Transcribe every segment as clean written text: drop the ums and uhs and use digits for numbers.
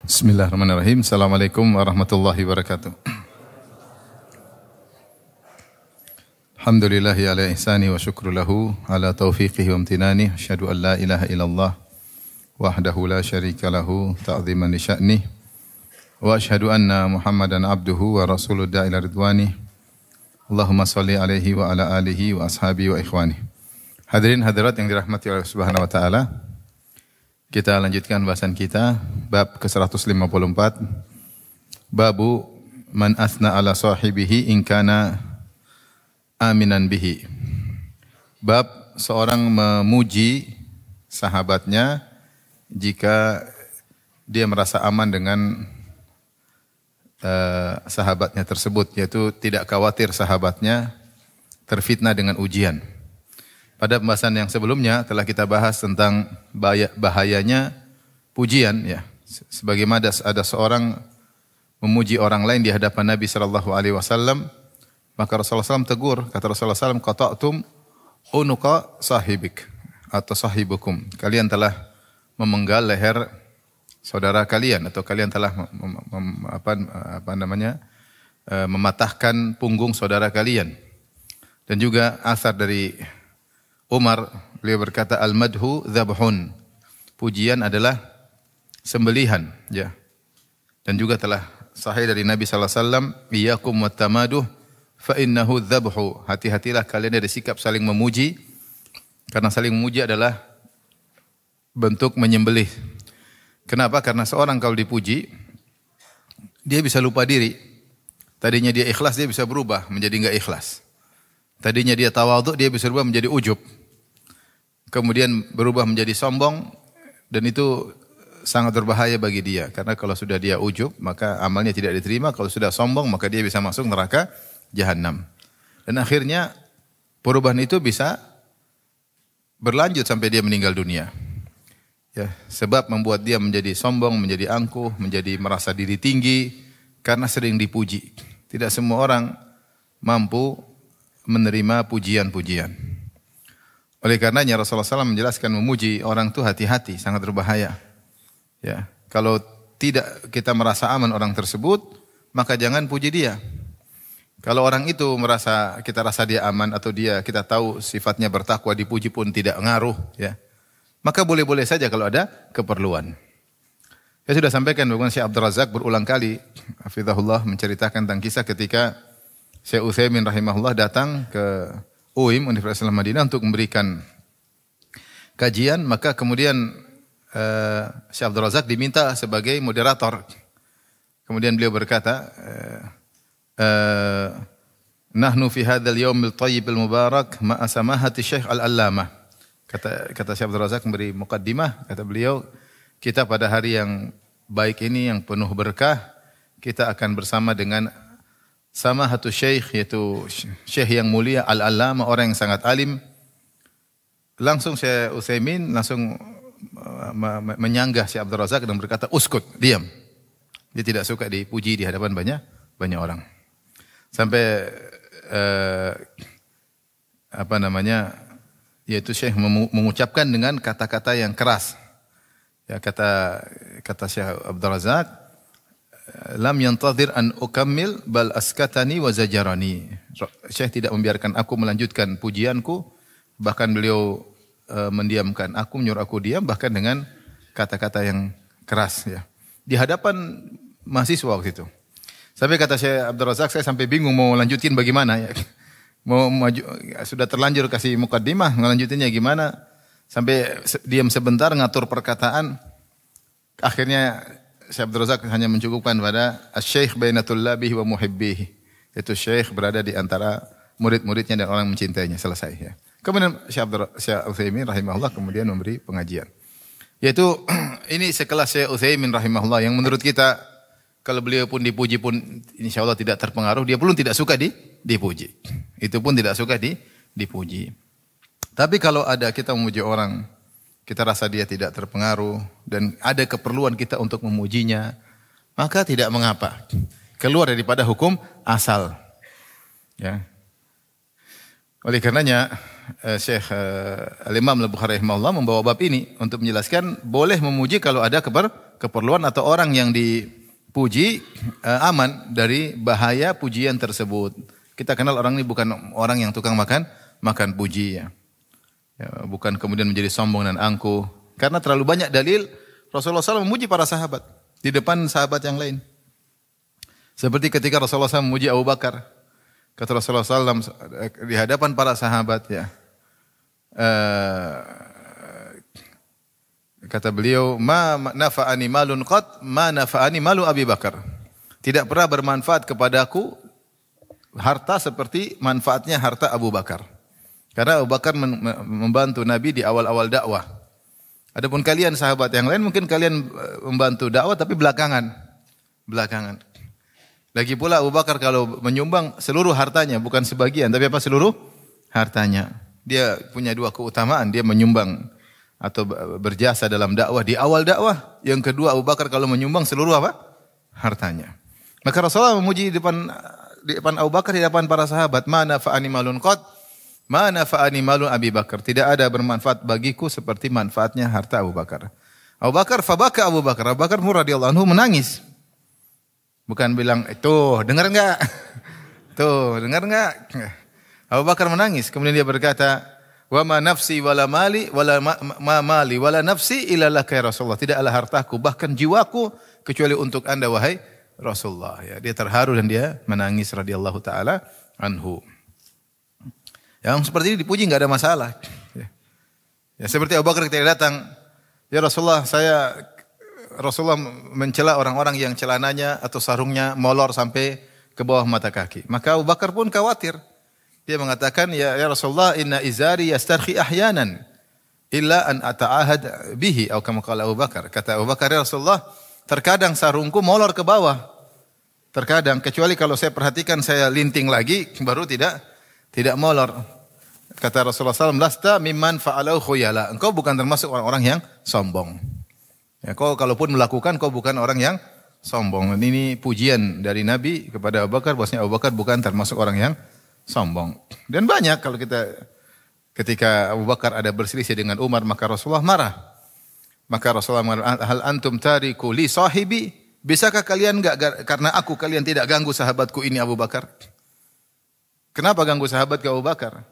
Bismillahirrahmanirrahim. Assalamualaikum warahmatullahi wabarakatuh. Alhamdulillahi ala ihsani wa syukru lahu ala taufiqihi wa amtinani. Asyhadu an la ilaha illallah wahdahu la syarika lahu ta'ziman li sya'nih. Wa asyhadu anna Muhammadan abduhu wa rasuluhu ila ridwani. Allahumma salli alaihi wa ala alihi wa ashabihi wa ikhwani. Hadirin hadirat yang dirahmati oleh Subhanahu wa taala. Kita lanjutkan bahasan kita bab ke-154. Babu man asna ala sahibihi in kana aminan bihi. Bab seorang memuji sahabatnya jika dia merasa aman dengan sahabatnya tersebut, yaitu tidak khawatir sahabatnya terfitnah dengan ujian. Pada pembahasan yang sebelumnya telah kita bahas tentang bahayanya pujian, ya. Sebagaimana ada seorang memuji orang lain di hadapan Nabi sallallahu alaihi wasallam, maka Rasulullah SAW tegur, kata Rasulullah SAW, qata'tum unuqa sahibik atau sahibukum. Kalian telah memenggal leher saudara kalian, atau kalian telah mematahkan punggung saudara kalian. Dan juga asar dari Umar, beliau berkata, al-madhu dzabhun. Pujian adalah sembelihan, ya. Dan juga telah sahih dari Nabi sallallahu alaihi wasallam, iyyakum wattamaduh fa innahu dzabhu. Hati-hatilah kalian dari sikap saling memuji, karena saling memuji adalah bentuk menyembelih. Kenapa? Karena seorang kalau dipuji, dia bisa lupa diri. Tadinya dia ikhlas, dia bisa berubah menjadi enggak ikhlas. Tadinya dia tawadhu, dia bisa berubah menjadi ujub. Kemudian berubah menjadi sombong, dan itu sangat berbahaya bagi dia. Karena kalau sudah dia ujub, maka amalnya tidak diterima. Kalau sudah sombong, maka dia bisa masuk neraka Jahannam. Dan akhirnya perubahan itu bisa berlanjut sampai dia meninggal dunia. Ya, sebab membuat dia menjadi sombong, menjadi angkuh, menjadi merasa diri tinggi karena sering dipuji. Tidak semua orang mampu menerima pujian-pujian. Oleh karenanya Rasulullah SAW menjelaskan memuji orang itu hati-hati, sangat berbahaya. Ya, kalau tidak kita merasa aman orang tersebut, maka jangan puji dia. Kalau orang itu kita rasa dia aman, atau kita tahu sifatnya bertakwa, dipuji pun tidak ngaruh, ya, maka boleh-boleh saja kalau ada keperluan. Saya sudah sampaikan bahwa Syekh Abdul Razak berulang kali, hafizahullah, menceritakan tentang kisah ketika Syekh Utsaimin rahimahullah datang ke UIM, Universitas Islam Madinah, untuk memberikan kajian. Maka kemudian Syekh Abdul Razak diminta sebagai moderator. Kemudian beliau berkata, nahnu fi hadzal yaumil thayyibul mubarak ma'a samahati Syekh Al-Allamah. Kata Syekh Abdul Razak memberi muqaddimah, kata beliau, kita pada hari yang baik ini, yang penuh berkah, kita akan bersama dengan samahatu Syekh, yaitu Syekh yang mulia, Al-Allamah, orang yang sangat alim. Langsung Syekh Utsaimin langsung menyanggah Syekh Abdul Razak dan berkata, uskut, diam. Dia tidak suka dipuji di hadapan banyak orang. Sampai yaitu Syekh mengucapkan dengan kata-kata yang keras. Ya, kata Syekh Abdul Razak, lam yantadhir an ukammil bal askatani wa zajarani. Syekh tidak membiarkan aku melanjutkan pujianku, bahkan beliau mendiamkan aku, menyuruh aku diam, bahkan dengan kata-kata yang keras, ya, di hadapan mahasiswa waktu itu. Sampai kata Syekh Abdul Razak, saya sampai bingung mau lanjutin bagaimana, ya. Mau maju, sudah terlanjur kasih mukaddimah, ngelanjutinnya gimana? Sampai diam sebentar ngatur perkataan. Akhirnya Syekh Abdul Razak hanya mencukupkan pada asy-syekh baina tullabihi wa muhibbihi. Itu syekh berada di antara murid-muridnya dan orang mencintainya. Selesai, ya. Kemudian Syekh Utsaimin rahimahullah kemudian memberi pengajian. Yaitu ini sekelas Syekh Utsaimin rahimahullah yang menurut kita, kalau beliau pun dipuji pun insyaallah tidak terpengaruh, dia pun tidak suka dipuji. Itu pun tidak suka dipuji. Tapi kalau ada kita memuji orang, kita rasa dia tidak terpengaruh dan ada keperluan kita untuk memujinya, maka tidak mengapa. Keluar daripada hukum asal. Ya. Oleh karenanya Syekh Al-Imam Al-Bukhari rahimahullah membawa bab ini untuk menjelaskan boleh memuji kalau ada keperluan atau orang yang dipuji aman dari bahaya pujian tersebut. Kita kenal orang ini bukan orang yang tukang makan puji ya. Bukan kemudian menjadi sombong dan angkuh. Karena terlalu banyak dalil Rasulullah SAW memuji para sahabat di depan sahabat yang lain. Seperti ketika Rasulullah SAW memuji Abu Bakar. Kata Rasulullah SAW di hadapan para sahabat ya. Kata beliau, ma nafa'ani malun qat, ma nafa'ani malu Abi Bakar. Tidak pernah bermanfaat kepadaku harta seperti manfaatnya harta Abu Bakar. Karena Abu Bakar membantu Nabi di awal-awal dakwah. Adapun kalian sahabat yang lain mungkin kalian membantu dakwah tapi belakangan. Lagi pula Abu Bakar kalau menyumbang seluruh hartanya, bukan sebagian, tapi apa seluruh hartanya. Dia punya dua keutamaan, dia menyumbang atau berjasa dalam dakwah di awal dakwah. Yang kedua Abu Bakar kalau menyumbang seluruh apa? Hartanya. Maka Rasulullah memuji di depan Abu Bakar, di depan para sahabat, "Ma nafa'ani malun qad, ma nafa'ani malu Abi Bakar." Tidak ada bermanfaat bagiku seperti manfaatnya harta Abu Bakar. Abu Bakar fabaka Abu Bakar. Abu Bakar radhiyallahu anhu menangis. Bukan bilang, dengar enggak? Dengar enggak? Abu Bakar menangis. Kemudian dia berkata, wa ma nafsi wala mali wala ma mali wala nafsi illa laka ya Rasulullah. Tidaklah hartaku bahkan jiwaku kecuali untuk Anda wahai Rasulullah. Ya, dia terharu dan dia menangis radhiyallahu taala anhu. Yang seperti ini dipuji enggak ada masalah. Ya, seperti Abu Bakar ketika datang, ya Rasulullah, Rasulullah mencela orang-orang yang celananya atau sarungnya molor sampai ke bawah mata kaki. Maka Abu Bakar pun khawatir. Dia mengatakan, ya Rasulullah, inna izari yastarhi ahyanan illa an ata'ahad bihi. Atau kama qala Abu Bakar. Kata Abu Bakar, ya Rasulullah, terkadang sarungku molor ke bawah. Terkadang, kecuali kalau saya perhatikan saya linting lagi, baru tidak molor. Kata Rasulullah SAW, lasta mimman fa'alau khuyala. Engkau bukan termasuk orang-orang yang sombong. Ya, kau kalaupun melakukan, kau bukan orang yang sombong. Dan ini pujian dari Nabi kepada Abu Bakar, bahwasanya Abu Bakar bukan termasuk orang yang sombong. Dan banyak kalau ketika Abu Bakar ada berselisih dengan Umar, maka Rasulullah marah. Maka Rasulullah mengatakan, hal antum tariku li sahibi? Bisakah kalian karena aku kalian tidak ganggu sahabatku ini Abu Bakar? Kenapa ganggu sahabat ke Abu Bakar?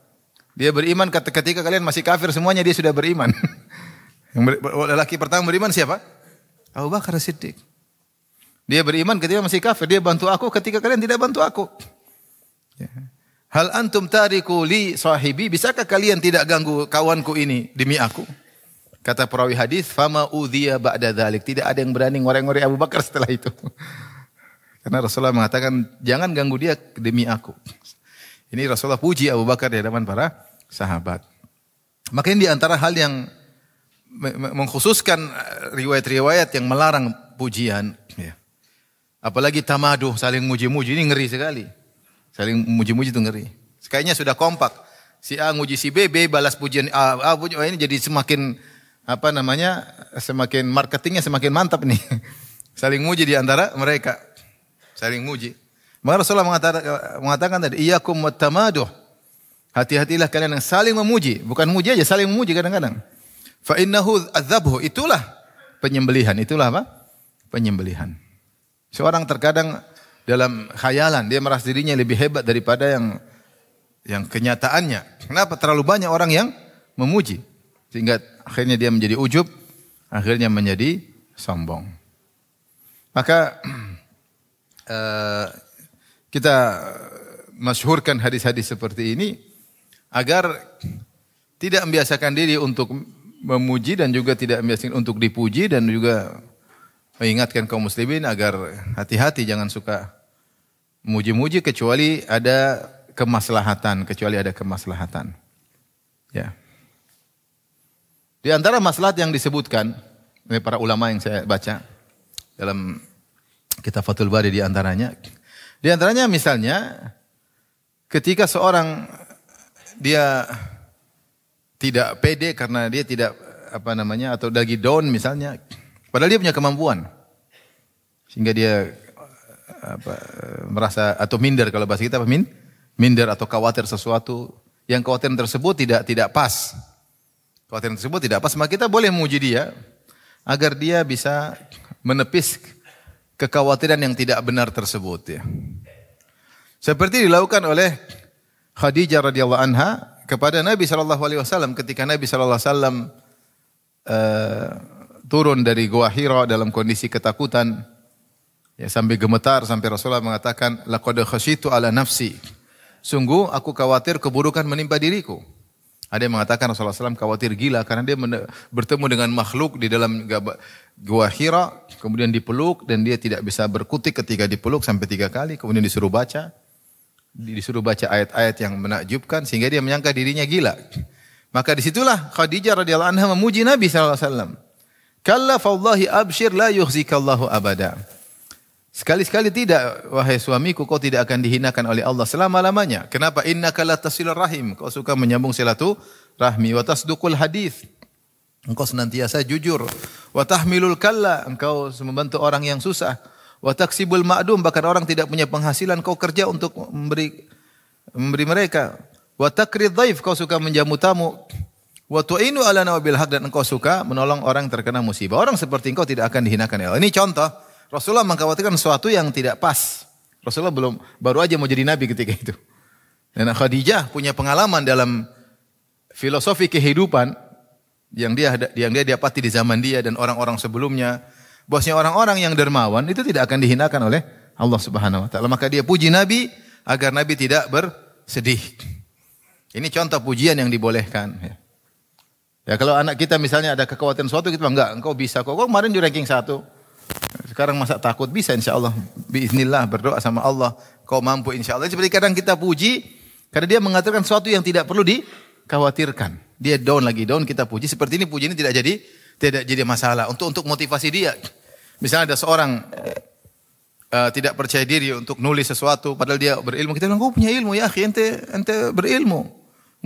Dia beriman ketika kalian masih kafir semuanya, dia sudah beriman. Yang lelaki pertama beriman siapa? Abu Bakar Siddiq. Dia beriman ketika masih kafir. Dia bantu aku ketika kalian tidak bantu aku. Ya. Hal antum tariku li sahibi? Bisakah kalian tidak ganggu kawanku ini demi aku? Kata perawi hadis, fama udhiya ba'da dzalik. Tidak ada yang berani ngorek-ngorek Abu Bakar setelah itu. Karena Rasulullah mengatakan, jangan ganggu dia demi aku. Ini Rasulullah puji Abu Bakar di hadapan para sahabat. Maka ini di antara hal yang mengkhususkan riwayat-riwayat yang melarang pujian. Ya. Apalagi tamaduh, saling muji-muji, ini ngeri sekali. Saling muji-muji itu ngeri. Kayaknya sudah kompak. Si A muji si B, B balas pujian A. Ini jadi semakin semakin marketingnya semakin mantap nih. Saling muji di antara mereka. Saling muji. Maka Rasulullah mengatakan tadi, iyyakum wattamaduh. Hati-hatilah kalian yang saling memuji. Bukan muji aja, saling memuji kadang-kadang. Fa innahu adzabhu, itulah penyembelihan. Itulah apa? Penyembelihan. Seorang terkadang dalam khayalan dia merasa dirinya lebih hebat daripada yang kenyataannya. Kenapa? Terlalu banyak orang yang memuji sehingga akhirnya dia menjadi ujub, akhirnya menjadi sombong. Maka kita masyhurkan hadis-hadis seperti ini agar tidak membiasakan diri untuk memuji dan juga tidak membiasakan untuk dipuji, dan juga mengingatkan kaum muslimin agar hati-hati, jangan suka muji-muji kecuali ada kemaslahatan, Ya. Di antara maslahat yang disebutkan oleh para ulama yang saya baca dalam kitab Fathul Bari di antaranya misalnya ketika seorang dia tidak pede karena dia tidak atau lagi down misalnya, padahal dia punya kemampuan sehingga dia merasa atau minder, kalau bahasa kita minder atau khawatir sesuatu, yang kekhawatiran tersebut tidak pas. Kekhawatiran tersebut tidak pas, maka kita boleh memuji dia agar dia bisa menepis kekhawatiran yang tidak benar tersebut ya. Seperti dilakukan oleh Khadijah radhiyallahu anha kepada Nabi sallallahu alaihi wasallam ketika Nabi sallallahu alaihi wasallam turun dari Gua Hira dalam kondisi ketakutan ya, sampai gemetar sampai Rasulullah mengatakan laqad khasyitu ala nafsi. Sungguh aku khawatir keburukan menimpa diriku. Ada yang mengatakan Rasulullah SAW khawatir gila karena dia bertemu dengan makhluk di dalam Gua Hira, kemudian dipeluk dan dia tidak bisa berkutik ketika dipeluk sampai 3 kali, kemudian disuruh baca ayat-ayat yang menakjubkan sehingga dia menyangka dirinya gila. Maka disitulah Khadijah radhiyallahu anha memuji Nabi SAW. Kalla fawallahi abshir la yukhzikallahu abada. Sekali-sekali tidak, wahai suamiku, kau tidak akan dihinakan oleh Allah selama-lamanya. Kenapa? Innaka la tasilur rahim. Kau suka menyambung silaturahmi. Wa tasduqul hadis. Engkau senantiasa jujur. Wa tahmilul kalla. Engkau membantu orang yang susah. Wa taksibul ma'dum. Bahkan orang tidak punya penghasilan, kau kerja untuk memberi mereka. Wa takrid dhaif. Kau suka menjamu tamu. Wa tu'inu ala nawabil haq. Dan engkau suka menolong orang terkena musibah. Orang seperti engkau tidak akan dihinakan oleh Allah. Ini contoh. Rasulullah mengkhawatirkan sesuatu yang tidak pas. Rasulullah baru aja mau jadi nabi ketika itu. Dan Khadijah punya pengalaman dalam filosofi kehidupan yang dia dapati di zaman dia dan orang-orang sebelumnya. Bahwasanya orang-orang yang dermawan itu tidak akan dihinakan oleh Allah Subhanahu wa taala. Maka dia puji Nabi agar Nabi tidak bersedih. Ini contoh pujian yang dibolehkan. Ya kalau anak kita misalnya ada kekhawatiran sesuatu, kita bilang enggak, engkau bisa kok. Kau kemarin di ranking 1. Sekarang masa takut? Bisa insyaAllah. Biiznillah berdoa sama Allah. Kau mampu insyaAllah. Seperti kadang kita puji karena dia mengatakan sesuatu yang tidak perlu dikhawatirkan. Dia down lagi, down kita puji. Seperti ini puji ini tidak jadi masalah. Untuk motivasi dia. Misalnya ada seorang tidak percaya diri untuk nulis sesuatu padahal dia berilmu. Kita bilang, kau punya ilmu ya akhi, ente berilmu.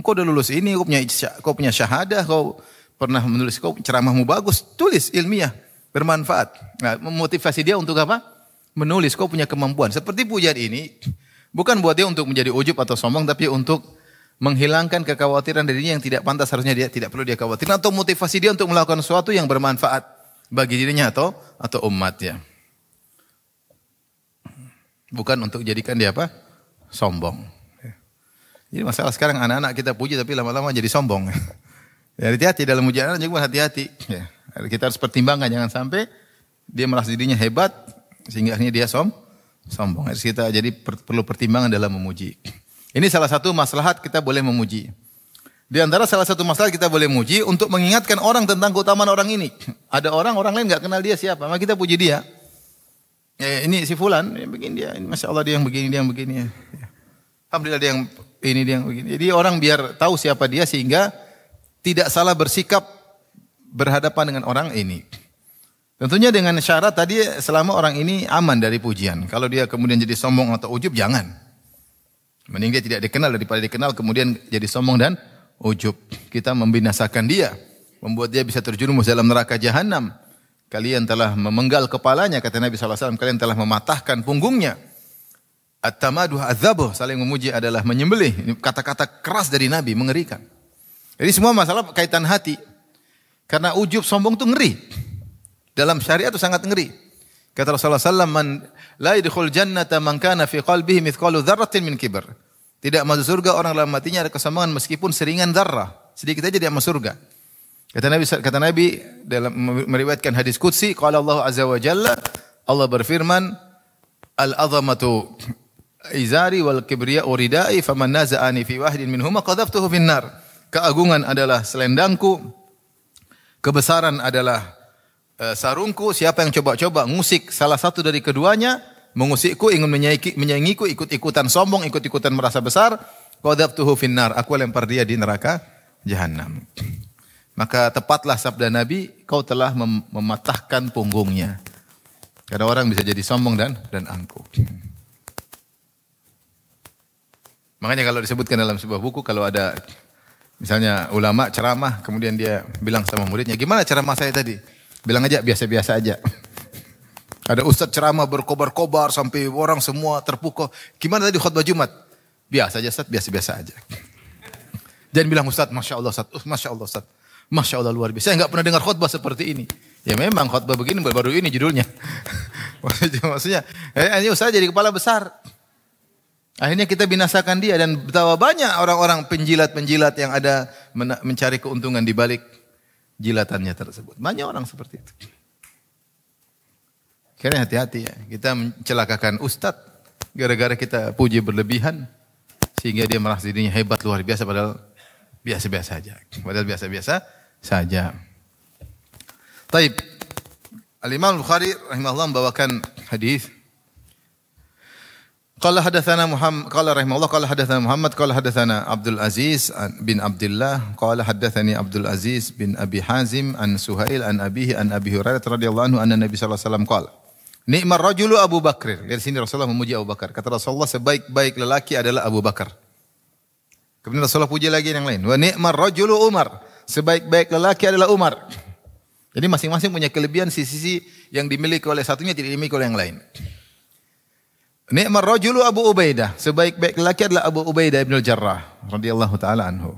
Kau udah lulus ini, kau punya syahadah, kau pernah menulis, kau ceramahmu bagus. Tulis ilmiah. Bermanfaat. Nah, memotivasi dia untuk apa? Menulis. Kau punya kemampuan. Seperti pujian ini, bukan buat dia untuk menjadi ujub atau sombong, tapi untuk menghilangkan kekhawatiran dirinya yang tidak pantas, harusnya dia tidak perlu dia khawatirkan, atau motivasi dia untuk melakukan sesuatu yang bermanfaat bagi dirinya atau umatnya. Bukan untuk jadikan dia apa? Sombong. Jadi masalah sekarang anak-anak kita puji tapi lama-lama jadi sombong. Ya, hati-hati dalam ujian juga hati-hati. Ya. Kita harus pertimbangkan jangan sampai dia merasa dirinya hebat sehingga akhirnya dia sombong. Harus kita jadi perlu pertimbangan dalam memuji. Ini salah satu maslahat kita boleh memuji. Di antara salah satu maslahat kita boleh memuji untuk mengingatkan orang tentang keutamaan orang ini. Ada orang lain enggak kenal dia siapa, maka kita puji dia. Ini si fulan, begini dia, ini Masya Allah dia yang begini, dia yang begini. Ya. Alhamdulillah dia yang ini, dia yang begini. Jadi orang biar tahu siapa dia sehingga tidak salah bersikap berhadapan dengan orang ini. Tentunya dengan syarat tadi selama orang ini aman dari pujian. Kalau dia kemudian jadi sombong atau ujub, jangan. Mending dia tidak dikenal daripada dikenal kemudian jadi sombong dan ujub. Kita membinasakan dia, membuat dia bisa terjerumus dalam neraka jahanam. Kalian telah memenggal kepalanya, kata Nabi SAW, kalian telah mematahkan punggungnya. At-tamaduh adzabuh, saling memuji adalah menyembelih. Ini kata-kata keras dari Nabi, mengerikan. Jadi semua masalah kaitan hati. Karena ujub sombong itu ngeri. Dalam syariat itu sangat ngeri. Kata Rasulullah SAW, man la yadkhul jannata man kana fi qalbihi mithqalu dzarratin min kibr. Tidak masuk surga orang dalam hatinya ada kesombongan meskipun seringan dzarrah. Sedikit aja dia masuk surga. Kata Nabi dalam meriwayatkan hadis qudsi, qala Allah azza wa jalla, Allah berfirman, al-'azamatu izari wal kibriya uridai faman naza'ani fi wahidin minhuma qadhaftuhu finnar. Keagungan adalah selendangku, kebesaran adalah sarungku. Siapa yang coba-coba ngusik salah satu dari keduanya, mengusikku, ingin menyaingiku, ikut-ikutan sombong, ikut-ikutan merasa besar, qadhaftuhu finnar, aku lempar dia di neraka jahanam. Maka tepatlah sabda Nabi, kau telah mematahkan punggungnya. Karena orang bisa jadi sombong dan angkuh. Makanya kalau disebutkan dalam sebuah buku, kalau ada misalnya ulama ceramah, kemudian dia bilang sama muridnya, gimana ceramah saya tadi? Bilang aja biasa-biasa aja. Ada ustaz ceramah berkobar-kobar sampai orang semua terpukau. Gimana tadi khutbah Jumat? Biasa aja ustaz, biasa-biasa aja. Jangan bilang Ustaz, Masya Allah Ustaz, Masya Allah Ustaz. Masya Allah luar biasa. Saya nggak pernah dengar khutbah seperti ini. Ya memang khutbah begini baru ini judulnya. Maksudnya, ini Ustaz jadi kepala besar. Akhirnya kita binasakan dia dan betapa banyak orang-orang penjilat-penjilat yang ada mencari keuntungan di balik jilatannya tersebut. Banyak orang seperti itu. Karena hati-hati ya. Kita mencelakakan Ustaz gara-gara kita puji berlebihan sehingga dia merasa dirinya hebat luar biasa padahal biasa-biasa saja. Padahal biasa-biasa saja. Taib. Al-Imam Al-Bukhari rahimahullah membawakan hadis. Qala hadatsana Muhammad qala rahimahullah qala hadatsana Muhammad qala hadatsana Abdul Aziz bin Abdullah qala hadatsani Abdul Aziz bin Abi Hazim an Suhail an abihi an Abi Hurairah radhiyallahu anhu anna Nabi sallallahu alaihi wasallam qala Ni'mar rajulu Abu Bakar. Dari sini Rasulullah memuji Abu Bakar. Kata Rasulullah sebaik-baik lelaki adalah Abu Bakar. Kemudian Rasulullah puji lagi yang lain. Wa ni'mar rajulu Umar. Sebaik-baik lelaki adalah Umar. Jadi masing-masing punya kelebihan sisi-sisi yang dimiliki oleh satunya tidak dimiliki oleh yang lain. Ni'mar rajulu Abu Ubaidah. Sebaik-baik lelaki adalah Abu Ubaidah ibn al-Jarrah radhiyallahu taala anhu.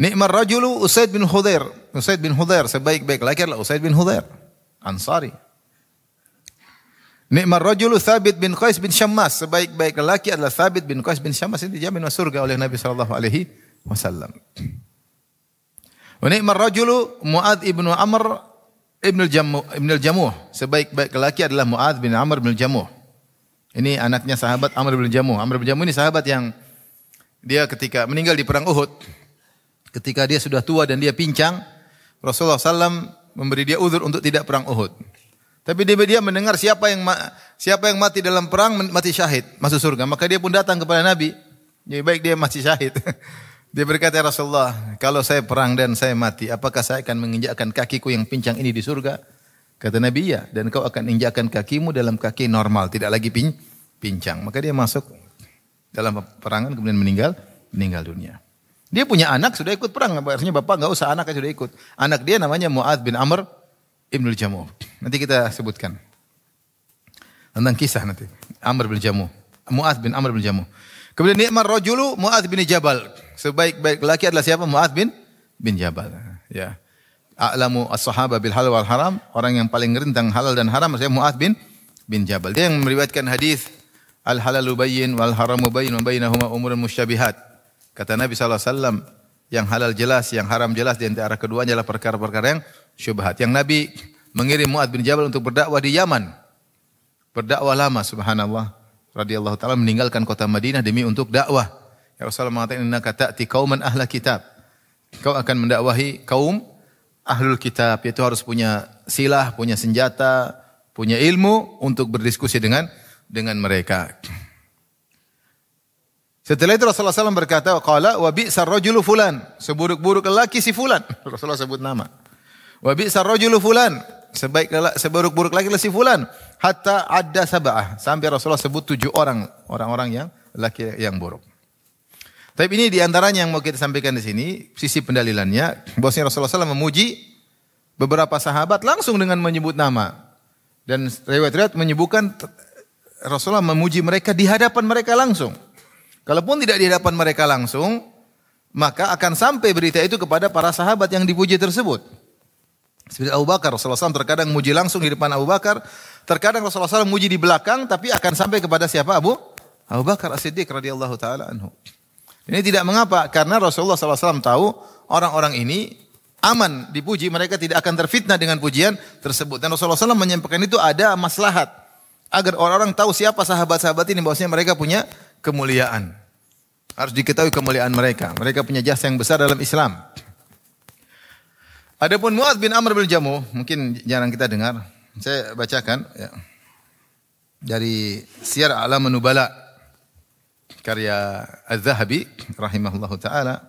Ni'mar rajulu Usaid bin Hudhair. Usaid bin Hudhair. Sebaik-baik lelaki adalah Usaid bin Hudhair. Ansari. Ni'mar rajulu Thabit bin Qais bin Syammas. Sebaik-baik lelaki adalah Thabit bin Qais bin Syammas. Ini dijamin masuk surga oleh Nabi sallallahu alaihi wasallam. Wa ni'mar rajulu Mu'adz ibnu Amr ibn al-Jamuh. Sebaik-baik lelaki adalah Mu'adz bin Amr bin al-Jamuh. Ini anaknya sahabat Amr bin Jamuh. Amr bin Jamuh ini sahabat yang dia ketika meninggal di perang Uhud, ketika dia sudah tua dan dia pincang, Rasulullah SAW memberi dia uzur untuk tidak perang Uhud. Tapi dia mendengar siapa yang mati dalam perang mati syahid, masuk surga. Maka dia pun datang kepada Nabi. Jadi baik dia mati syahid. Dia berkata, ya Rasulullah, kalau saya perang dan saya mati, apakah saya akan menginjakkan kakiku yang pincang ini di surga? Kata Nabi, ya. Dan kau akan injakkan kakimu dalam kaki normal, tidak lagi pincang. Maka dia masuk dalam peperangan kemudian meninggal dunia. Dia punya anak sudah ikut perang, artinya bapak enggak usah anaknya sudah ikut. Anak dia namanya Mu'adz bin Amr ibnul Jamuh. Nanti kita sebutkan tentang kisah nanti. Amr bin Jamuh, Mu'adz bin Amr bin Jamuh. Kemudian ni'mar rajulu Mu'adz bin Jabal. Sebaik-baik lelaki adalah siapa? Mu'adz bin Jabal. Ya. A'lamu as-sahaba bil halal wal haram, orang yang paling ngeri tentang halal dan haram adalah Mu'adz bin Jabal. Dia yang meriwayatkan hadis al halalu bayyin wal haramu bayyin wa bainahuma umurun musyabihat. Kata Nabi sallallahu alaihi wasallam, yang halal jelas, yang haram jelas, di antara keduanya adalah perkara-perkara yang syubhat. Yang Nabi mengirim Mu'adz bin Jabal untuk berdakwah di Yaman. Berdakwah lama, subhanallah, radhiyallahu taala, meninggalkan kota Madinah demi untuk dakwah. Ya Rasulullah mengatakan, innaka ta'ti qauman ahla kitab. Kau akan mendakwahi kaum ahlul kitab, yaitu harus punya silah, punya senjata, punya ilmu untuk berdiskusi dengan mereka. Setelah itu Rasulullah SAW berkata, qala wa bi'sar rajulu fulan, seburuk-buruk lelaki si fulan. Rasulullah sebut nama. Wa bi'sar rajulu fulan, seburuk-buruk lelaki si fulan, hatta adda sab'ah, sampai Rasulullah sebut 7 orang-orang yang lelaki yang buruk. Tapi ini diantaranya yang mau kita sampaikan di sini, sisi pendalilannya, bahwasanya Rasulullah SAW memuji beberapa sahabat langsung dengan menyebut nama. Dan riwayat-riwayat menyebutkan Rasulullah memuji mereka di hadapan mereka langsung. Kalaupun tidak di hadapan mereka langsung, maka akan sampai berita itu kepada para sahabat yang dipuji tersebut. Seperti Abu Bakar, Rasulullah SAW terkadang memuji langsung di depan Abu Bakar, terkadang Rasulullah SAW memuji di belakang, tapi akan sampai kepada siapa? Abu Bakar As-Siddiq radhiyallahu taala anhu. Ini tidak mengapa, karena Rasulullah SAW tahu orang-orang ini aman dipuji, mereka tidak akan terfitnah dengan pujian tersebut. Dan Rasulullah SAW menyampaikan itu ada maslahat, agar orang-orang tahu siapa sahabat-sahabat ini, bahwasanya mereka punya kemuliaan. Harus diketahui kemuliaan mereka. Mereka punya jasa yang besar dalam Islam. Adapun Mu'adz bin Amr bin Jamuh, mungkin jarang kita dengar. Saya bacakan ya, dari Siyar A'lamun Nubala, karya Az-Zahabi rahimahullahu taala,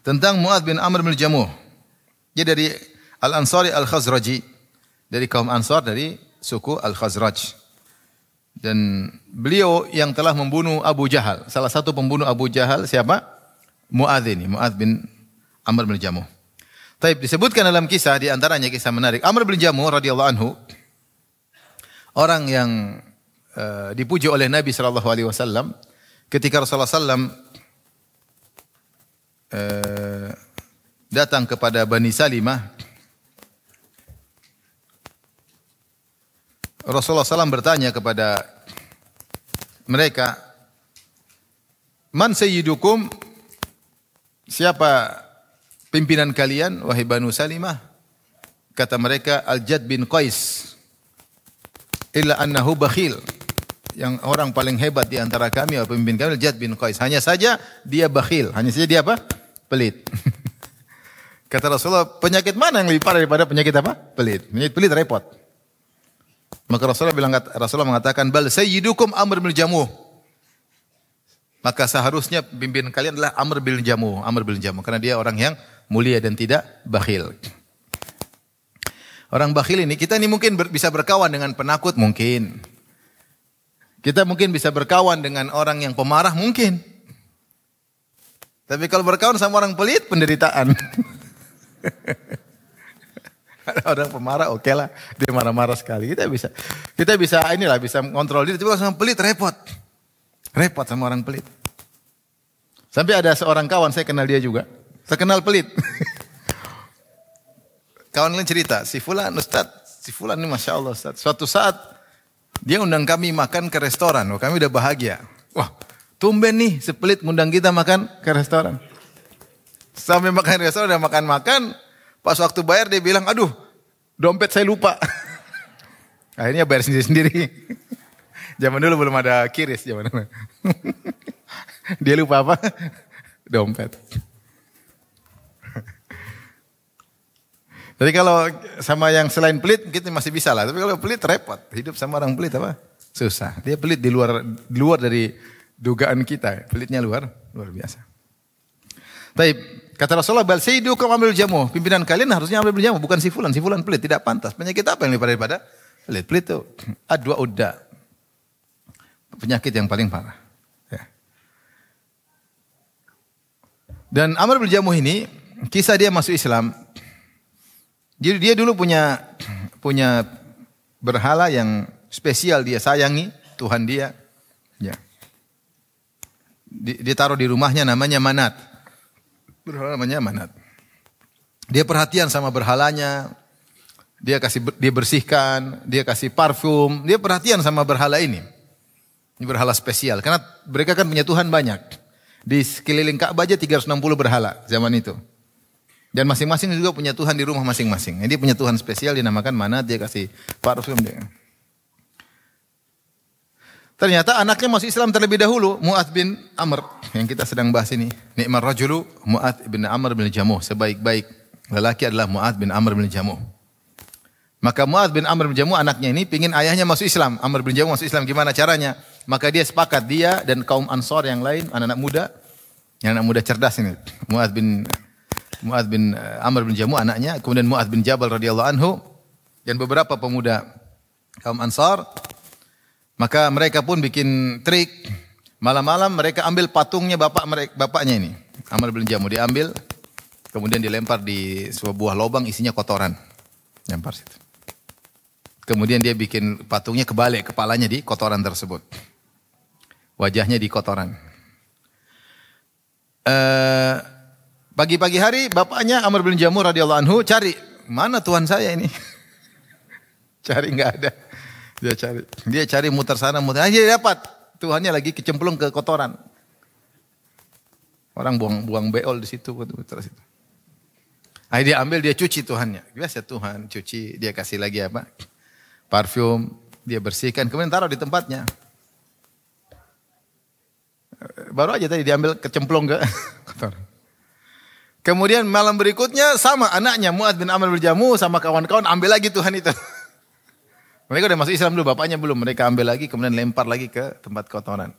tentang Mu'adz bin Amr bin Jamuh. Dia dari Al-Ansari Al-Khazraji, dari kaum Ansar, dari suku Al-Khazraj. Dan beliau yang telah membunuh Abu Jahal. Salah satu pembunuh Abu Jahal siapa? Mu'adz ini, Mu'adz bin Amr bin Jamuh. Taib, disebutkan dalam kisah, di antaranya kisah menarik. Amr bin Jamuh radhiyallahu anhu, orang yang dipuji oleh Nabi sallallahu alaihi wasallam ketika Rasulullah sallam datang kepada Bani Salimah, Rasulullah SAW bertanya kepada mereka, "Man sayyidukum?" Siapa pimpinan kalian, wahai Banu Salimah? Kata mereka, Al-Jad bin Qais. Illa annahu bakhil. Yang orang paling hebat di antara kami, pemimpin kami, Al-Jad bin Qais. Hanya saja dia bakhil. Hanya saja dia apa? Pelit. Kata Rasulullah, penyakit mana yang lebih parah daripada penyakit apa? Pelit. Penyakit pelit repot. Maka Rasulullah mengatakan, bal sayyidukum Amr bin Jamuh. Maka seharusnya pimpinan kalian adalah Amr bin Jamuh. Amr bin Jamuh. Karena dia orang yang mulia dan tidak bakhil. Orang bakhil ini, kita ini mungkin bisa berkawan dengan penakut, mungkin. Kita mungkin bisa berkawan dengan orang yang pemarah, mungkin. Tapi kalau berkawan sama orang pelit, penderitaan. Ada orang pemarah, oke lah. Dia marah-marah sekali. Kita bisa mengontrol diri. Tapi kalau sama pelit, repot. Repot sama orang pelit. Sampai ada seorang kawan, saya kenal dia juga. Saya kenal pelit. Kawan lain cerita, si Fulan ini Masya Allah Ustaz. Suatu saat, dia undang kami makan ke restoran. Kami udah bahagia. Wah, tumben nih sepelit ngundang kita makan ke restoran. Sampai makan di restoran, udah makan-makan. Pas waktu bayar dia bilang, aduh, dompet saya lupa. Akhirnya bayar sendiri-sendiri. Zaman dulu belum ada kiris. Dia lupa apa? Dompet. Jadi kalau sama yang selain pelit, kita masih bisa lah. Tapi kalau pelit repot. Hidup sama orang pelit apa? Susah. Dia pelit di luar dari dugaan kita. Pelitnya luar biasa. Tapi kata Rasulullah, bal sayyidukum Amr bin Jamuh. Pimpinan kalian harusnya Amr bin Jamuh, bukan si Fulan. Si Fulan pelit, tidak pantas. Penyakit apa yang lebih daripada pelit? Pelit itu adwa udda. Penyakit yang paling parah. Ya. Dan Amr bin Jamuh ini, kisah dia masuk Islam. Jadi dia dulu punya berhala yang spesial dia sayangi, Tuhan dia. Ya. Dia taruh di rumahnya namanya Manat. Berhala namanya Manat. Dia perhatian sama berhalanya. Dia bersihkan, dia kasih parfum, dia perhatian sama berhala ini. Ini berhala spesial karena mereka kan punya Tuhan banyak. Di sekeliling Ka'bah aja 360 berhala zaman itu. Dan masing-masing juga punya Tuhan di rumah masing-masing. Dia punya Tuhan spesial dinamakan Manat, dia kasih parfum dia. Ternyata anaknya masuk Islam terlebih dahulu, Mu'adz bin Amr yang kita sedang bahas ini. Ni'mar rajulu Mu'adz bin Amr bin Jamuh. Sebaik-baik lelaki adalah Mu'adz bin Amr bin Jamuh. Maka Mu'adz bin Amr bin Jamuh anaknya ini pingin ayahnya masuk Islam. Amr bin Jamuh masuk Islam, gimana caranya? Maka dia sepakat, dia dan kaum Ansor yang lain, anak-anak muda cerdas ini. Mu'adz bin Amr bin Jamuh anaknya, kemudian Mu'adz bin Jabal radhiyallahu anhu dan beberapa pemuda kaum Ansar. Maka mereka pun bikin trik. Malam-malam mereka ambil patungnya bapaknya ini. Amr bin Jamuh diambil, kemudian dilempar di sebuah lubang isinya kotoran. Lempar situ. Kemudian dia bikin patungnya kebalik, kepalanya di kotoran tersebut. Wajahnya di kotoran. Pagi-pagi hari bapaknya Amr bin Jamuh radhiyallahu anhu cari, mana Tuhan saya ini? Cari enggak ada. Dia cari muter sana muter. Dia dapat Tuhannya lagi kecemplung ke kotoran. Orang buang beol di situ, muter situ. Akhirnya dia ambil, dia cuci Tuhannya. Biasa Tuhan cuci, dia kasih lagi apa? Parfum, dia bersihkan, kemudian taruh di tempatnya. Baru aja tadi diambil kecemplung ke kotoran. Kemudian malam berikutnya sama anaknya Mu'adz bin Amr bin Jamuh sama kawan-kawan ambil lagi Tuhan itu. Mereka udah masuk Islam dulu, bapaknya belum. Mereka ambil lagi, kemudian lempar lagi ke tempat kotoran.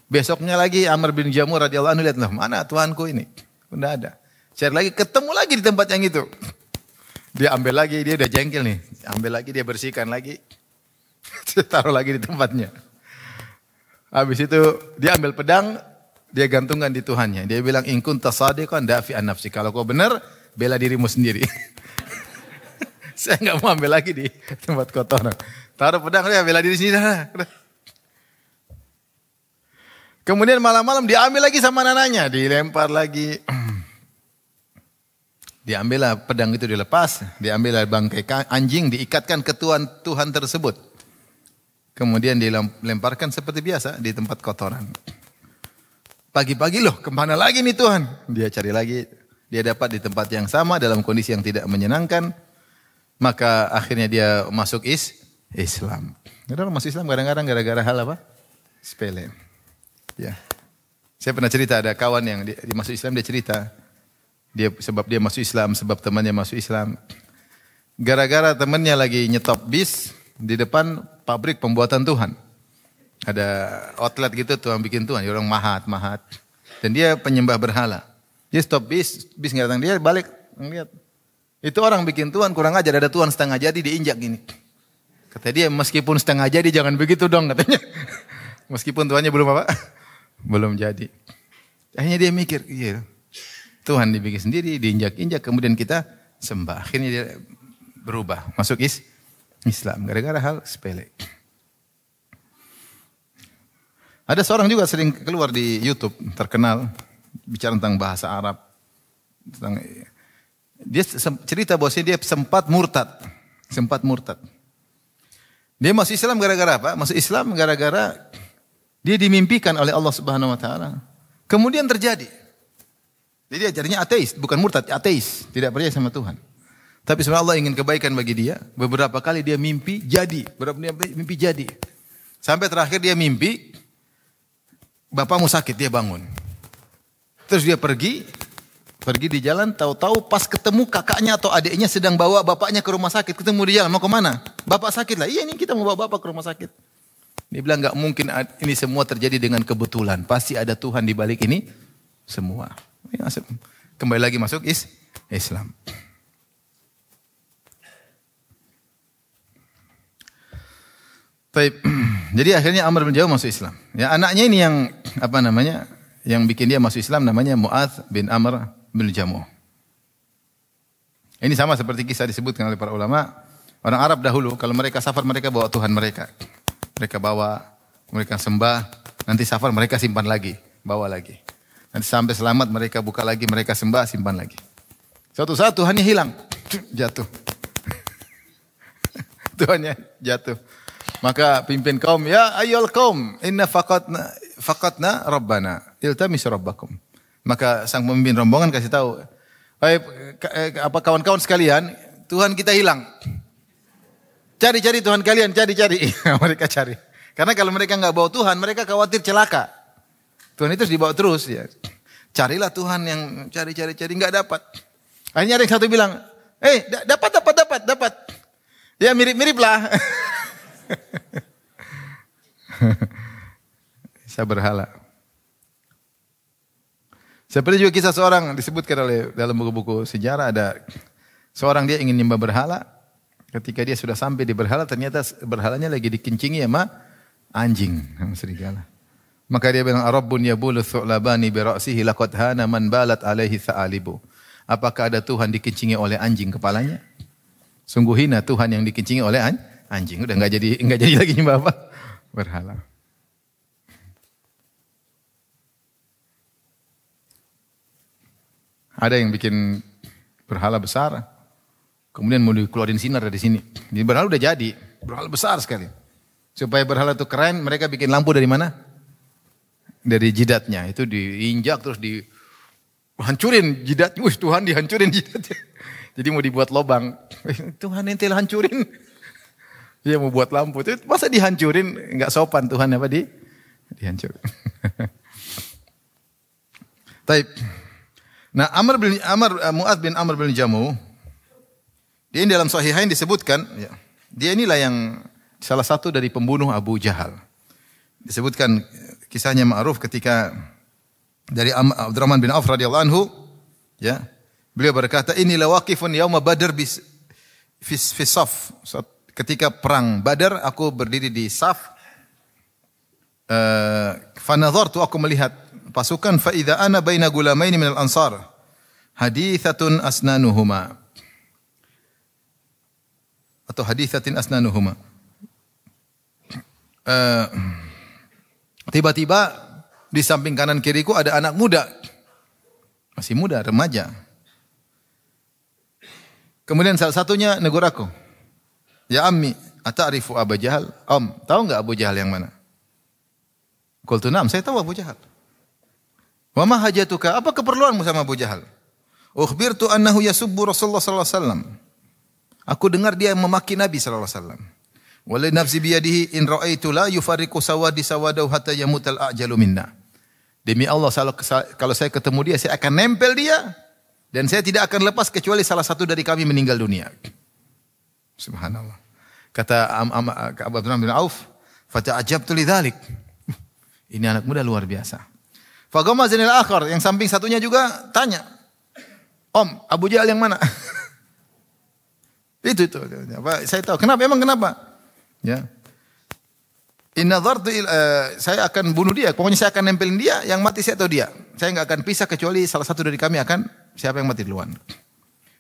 Besoknya lagi Amr bin Jamuh radhiyallahu anhu lihat, mana Tuhanku ini? Udah ada. Cari lagi, ketemu lagi di tempat yang itu. Dia ambil lagi, dia udah jengkel nih. Ambil lagi, dia bersihkan lagi. Taruh lagi di tempatnya. Habis itu dia ambil pedang, dia gantungkan di Tuhannya. Dia bilang, in kunta shadiqan dafi an nafsi. Kalau kau benar, bela dirimu sendiri. Saya enggak mau ambil lagi di tempat kotoran. Taruh pedang, dia bela diri sendiri. Kemudian malam-malam diambil lagi sama nananya, dilempar lagi. Diambillah pedang itu dilepas, diambillah bangkai anjing diikatkan ke Tuhan tersebut. Kemudian dilemparkan seperti biasa di tempat kotoran. Pagi-pagi loh, kemana lagi nih Tuhan? Dia cari lagi, dia dapat di tempat yang sama dalam kondisi yang tidak menyenangkan. Maka akhirnya dia masuk Islam. Orang masuk Islam kadang-kadang gara-gara hal apa? Sepele. Ya. Saya pernah cerita ada kawan yang dia masuk Islam, dia cerita. Sebab dia masuk Islam, sebab temannya masuk Islam. Gara-gara temannya lagi nyetop bis di depan pabrik pembuatan Tuhan. Ada outlet gitu Tuhan bikin Tuhan, orang mahat. Dan dia penyembah berhala. Dia stop bis nggak datang, dia balik ngeliat. Itu orang bikin Tuhan kurang ajar, ada Tuhan setengah jadi diinjak gini. Kata dia meskipun setengah jadi jangan begitu dong katanya. Meskipun Tuhannya belum apa? Belum jadi. Akhirnya dia mikir, iya. Tuhan dibikin sendiri, diinjak-injak, kemudian kita sembah. Akhirnya dia berubah, masuk Islam. Gara-gara hal sepele. Ada seorang juga sering keluar di YouTube, terkenal, bicara tentang bahasa Arab. Dia cerita bahwa dia sempat murtad. Dia masuk Islam gara-gara apa? Masuk Islam gara-gara dia dimimpikan oleh Allah Subhanahu wa taala. Kemudian terjadi. Jadi dia jadinya ateis, bukan murtad, ateis, tidak percaya sama Tuhan. Tapi sebenarnya Allah ingin kebaikan bagi dia. Beberapa kali dia mimpi jadi, Sampai terakhir dia mimpi bapakmu sakit, dia bangun. Terus dia pergi di jalan, tahu-tahu pas ketemu kakaknya atau adiknya sedang bawa bapaknya ke rumah sakit. Ketemu di jalan, mau kemana? Bapak sakit lah. Iya, ini kita mau bawa bapak ke rumah sakit. Dia bilang enggak mungkin ini semua terjadi dengan kebetulan. Pasti ada Tuhan di balik ini semua. Kembali lagi masuk Islam. Baik. Jadi akhirnya Amr bin Jamuh masuk Islam. Ya, anaknya ini yang yang bikin dia masuk Islam namanya Mu'adz bin Amr bin Jamuh. Ini sama seperti kisah disebutkan oleh para ulama. Orang Arab dahulu kalau mereka safar mereka bawa Tuhan mereka. Mereka bawa, mereka sembah, nanti safar mereka simpan lagi, bawa lagi. Nanti sampai selamat mereka buka lagi, mereka sembah, simpan lagi. Suatu saat Tuhannya hilang, jatuh. Tuhannya jatuh. Maka pimpin kaum, ya ayyul kaum, inna faqatna rabbana, iltamis rabbakum. Maka sang pemimpin rombongan kasih tahu, apa kawan-kawan sekalian, Tuhan kita hilang. Cari-cari Tuhan kalian, cari-cari. Mereka cari. Karena kalau mereka enggak bawa Tuhan, mereka khawatir celaka. Tuhan itu dibawa terus ya. Carilah Tuhan yang cari enggak dapat. Akhirnya ada yang satu bilang, dapat. Ya mirip-mirip lah. Saya berhala. Seperti juga kisah seorang disebutkan oleh dalam buku-buku sejarah ada seorang dia ingin nyembah berhala. Ketika dia sudah sampai di berhala ternyata berhalanya lagi dikencingi sama anjing, sama serigala. Maka dia bilang Rabbun yabulu thu'labani bi ra'sihi laqad hana man balat alaihi tha'alibu. Apakah ada Tuhan dikencingi oleh anjing kepalanya? Sungguh hina Tuhan yang dikencingi oleh anjing. Udah enggak jadi lagi nyembah apa? Berhala. Ada yang bikin berhala besar, kemudian mau dikeluarin sinar dari sini. Di berhala udah jadi, berhala besar sekali. Supaya berhala itu keren, mereka bikin lampu dari mana? Dari jidatnya. Itu diinjak terus dihancurin jidatnya. Wih, Tuhan dihancurin jidatnya. Jadi mau dibuat lobang. Tuhan ente hancurin. Dia mau buat lampu. Itu masa dihancurin? Enggak sopan Tuhan apa dihancurin. Taib. Nah, Mu'adz bin Amr bin Jamuh, dia dalam Sahihain disebutkan, ya, dia inilah yang salah satu dari pembunuh Abu Jahal. Disebutkan kisahnya ma'ruf ketika dari Abdurrahman bin Auf radhiyallahu anhu, ya, beliau berkata, inilah waqifun yauma Badr fi saf. Ketika perang Badar, aku berdiri di saf. Fanadhartu, aku melihat pasukan fa idza ana baina gulamaini minal ansar hadithatun asnanuhuma atau hadithatin asnanuhuma. Tiba-tiba Di samping kanan kiriku ada anak muda. Masih muda, remaja. Kemudian salah satunya negur aku. Ya ammi, ata'rifu Abu Jahal? Om, tahu enggak Abu Jahal yang mana? Qultu na'am, saya tahu Abu Jahal. Wa ma hajatuka? Apa keperluanmu sama Abu Jahal? Ukhbirtu annahu yasubbu Rasulullah sallallahu alaihi wasallam. Aku dengar dia memaki Nabi sallallahu alaihi wasallam. Walai nafsi biyadihi in ra'aitu la yufarriqu sawadi sawadahu hatta yamutal ajalu minna. Demi Allah kalau saya ketemu dia saya akan nempel dia dan saya tidak akan lepas kecuali salah satu dari kami meninggal dunia. Subhanallah. Kata Abdurrahman bin Auf, fata'ajabtu lidzalik. Ini anak muda luar biasa. Fagamazanil akhar, yang samping satunya juga tanya, Om, Abu Jahal yang mana? Itu. Saya tahu. Kenapa? Emang kenapa? Ya. In nadhartu saya akan bunuh dia. Pokoknya saya akan nempelin dia. Yang mati saya atau dia. Saya enggak akan pisah kecuali salah satu dari kami akan siapa yang mati duluan.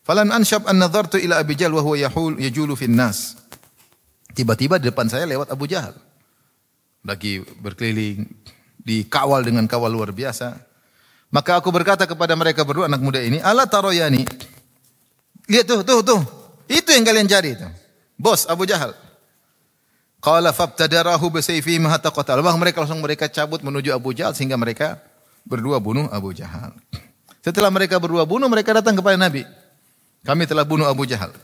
Falan anshab an nadhartu ila Abi Jahal wa huwa yajulu fin nas. Tiba-tiba di depan saya lewat Abu Jahal. Lagi berkeliling, dikawal dengan kawal luar biasa. Maka aku berkata kepada mereka berdua anak muda ini, ala taroyani. Lihat tuh. Itu yang kalian cari itu. Bos Abu Jahal. Qala fabtadarahu bisayfihi hatta qatala. Mereka cabut menuju Abu Jahal sehingga mereka berdua bunuh Abu Jahal. Setelah mereka berdua bunuh, mereka datang kepada Nabi. Kami telah bunuh Abu Jahal.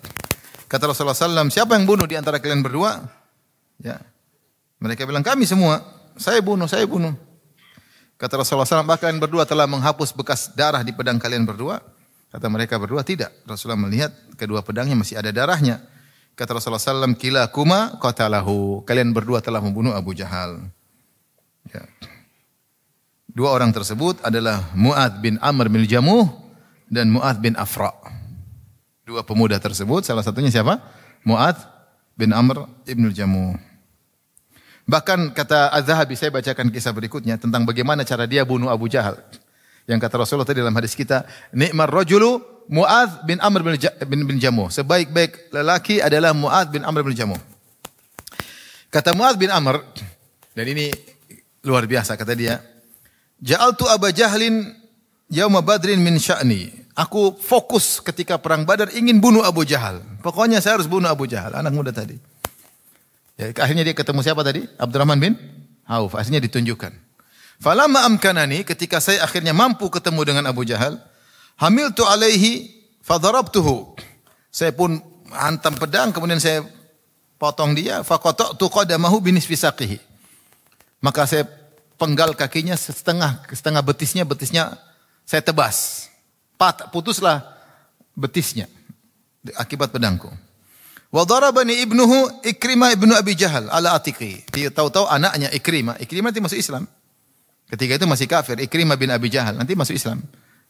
Kata Rasulullah SAW, siapa yang bunuh di antara kalian berdua? Ya. Mereka bilang kami semua. Saya bunuh. Kata Rasulullah SAW, bahkan kalian berdua telah menghapus bekas darah di pedang kalian berdua. Kata mereka berdua tidak. Rasulullah melihat kedua pedangnya masih ada darahnya. Kata Rasulullah SAW, kilakuma qatalahu. Kalian berdua telah membunuh Abu Jahal. Ya. Dua orang tersebut adalah Mu'adz bin Amr bin Jamuh dan Mu'adz bin Afra. Dua pemuda tersebut, salah satunya siapa? Mu'adz bin Amr bin Jamuh. Bahkan kata Az-Zahabi, saya bacakan kisah berikutnya tentang bagaimana cara dia bunuh Abu Jahal. Yang kata Rasulullah tadi dalam hadis kita, ni'mar rajulu Mu'adz bin Amr bin Jamuh. Sebaik-baik lelaki adalah Mu'adz bin Amr bin Jamuh. Kata Mu'adz bin Amr, dan ini luar biasa kata dia, ja'altu Abu Jahlin yauma Badrin min sya'ni. Aku fokus ketika perang Badar ingin bunuh Abu Jahal. Pokoknya saya harus bunuh Abu Jahal, anak muda tadi. Ya, akhirnya dia ketemu siapa tadi? Abdurrahman bin Auf. Akhirnya ditunjukkan. Falamma amkanani, ketika saya akhirnya mampu ketemu dengan Abu Jahal, hamiltu alaihi fadarabtuhu. Saya pun hantam pedang, kemudian saya potong dia, faqata'tu qadamahu binisfi saqihi. Maka saya penggal kakinya setengah betisnya saya tebas. Putuslah betisnya akibat pedangku. Wa darabani ibnuhu Ikrimah ibnu Abi Jahal ala atiqi. Dia tahu-tahu anaknya Ikrimah itu masuk Islam. Ketika itu masih kafir, Ikrimah bin Abi Jahal, nanti masuk Islam.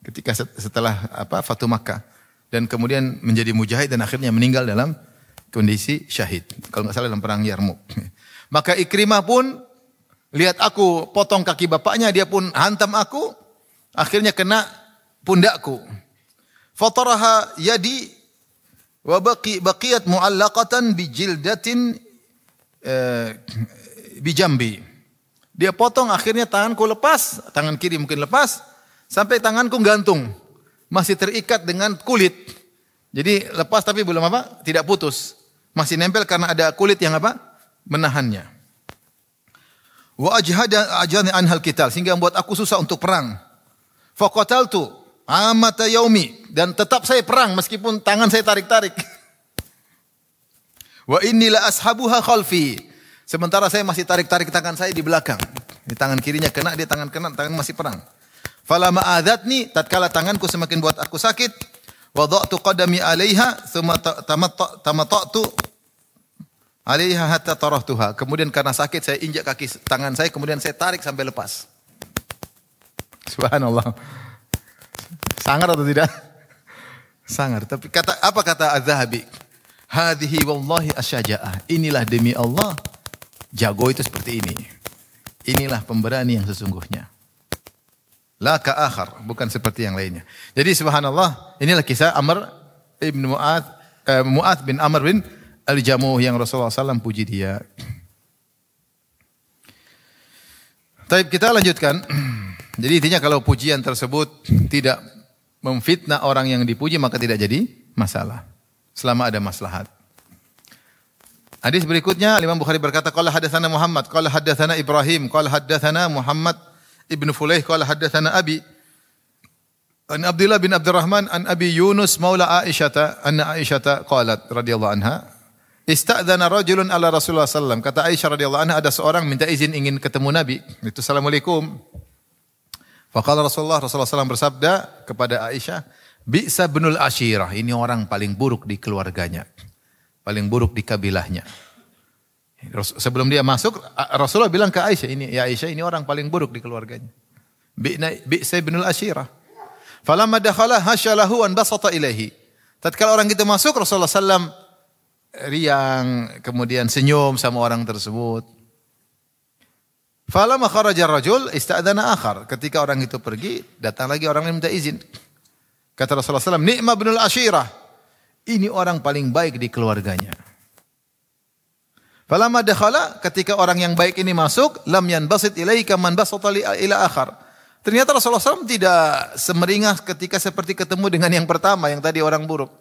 Ketika setelah Fatu Makkah dan kemudian menjadi mujahid dan akhirnya meninggal dalam kondisi syahid. Kalau enggak salah dalam perang Yarmuk. Maka Ikrimah pun lihat aku potong kaki bapaknya, dia pun hantam aku, akhirnya kena pundakku. Fataraha yadi wa baqiyat mu'allaqatan bi jildatin bi jambi. Dia potong, akhirnya tanganku lepas, tangan kiri mungkin lepas, sampai tanganku gantung. Masih terikat dengan kulit. Jadi lepas tapi belum tidak putus. Masih nempel karena ada kulit yang menahannya. Wa ajhani anhal qital, sehingga membuat aku susah untuk perang. Faqataltu amata yaumi, dan tetap saya perang meskipun tangan saya tarik-tarik. Wa inni la ashabuha khalfi. Sementara saya masih tarik-tarik tangan saya di belakang. Di tangan kirinya kena, dia tangan masih perang. Falamma adatni, tatkala tanganku semakin buat aku sakit, wada'tu qadami 'alaiha thumma tamattu 'alaiha hatta tarahtuha. Kemudian karena sakit saya injak kaki tangan saya, kemudian saya tarik sampai lepas. Subhanallah. Sangar atau tidak? Sangar. Tapi apa kata Az-Zahabi? Hadhihi wallahi asyaja'ah. Inilah demi Allah, jago itu seperti ini. Inilah pemberani yang sesungguhnya. La ka'akhar, bukan seperti yang lainnya. Jadi subhanallah, inilah kisah Amr ibn Mu'adz bin Amr bin Al-Jamuh yang Rasulullah SAW puji dia. Baik, kita lanjutkan. Jadi intinya kalau pujian tersebut tidak memfitnah orang yang dipuji maka tidak jadi masalah. Selama ada maslahat. Hadis berikutnya Imam Bukhari berkata qala hadatsana Muhammad qala hadatsana Ibrahim qala hadatsana Muhammad ibnu Fulaih qala hadatsana Abi an Abdullah bin Abdurrahman an Abi Yunus maula Aisyah anna Aisyah qalat radhiyallahu anha ista'dzana rajulun ala Rasulullah sallallahu kata Aisyah radhiyallahu anha ada seorang minta izin ingin ketemu Nabi itu assalamualaikum faqala Rasulullah sallallahu bersabda kepada Aisyah bi'sa binul ashirah ini orang paling buruk di keluarganya paling buruk di kabilahnya. Sebelum dia masuk, Rasulullah bilang ke Aisyah, ya Aisyah ini orang paling buruk di keluarganya. Bi'sa binul ashirah. Falamma dakhala hasyalahu an basata ilaihi. Tatkala orang itu masuk, Rasulullah sallam riang, kemudian senyum sama orang tersebut. Falamma kharaja ar-rajul ista'dzana akhar. Ketika orang itu pergi, datang lagi orang yang minta izin. Kata Rasulullah sallam, ni'ma binul ashirah. Ini orang paling baik di keluarganya. Falamma dakhala ketika orang yang baik ini masuk, lam yanbasit ilaika man basata ila akhar. Ternyata Rasulullah SAW tidak semeringah ketika seperti ketemu dengan yang pertama yang tadi orang buruk.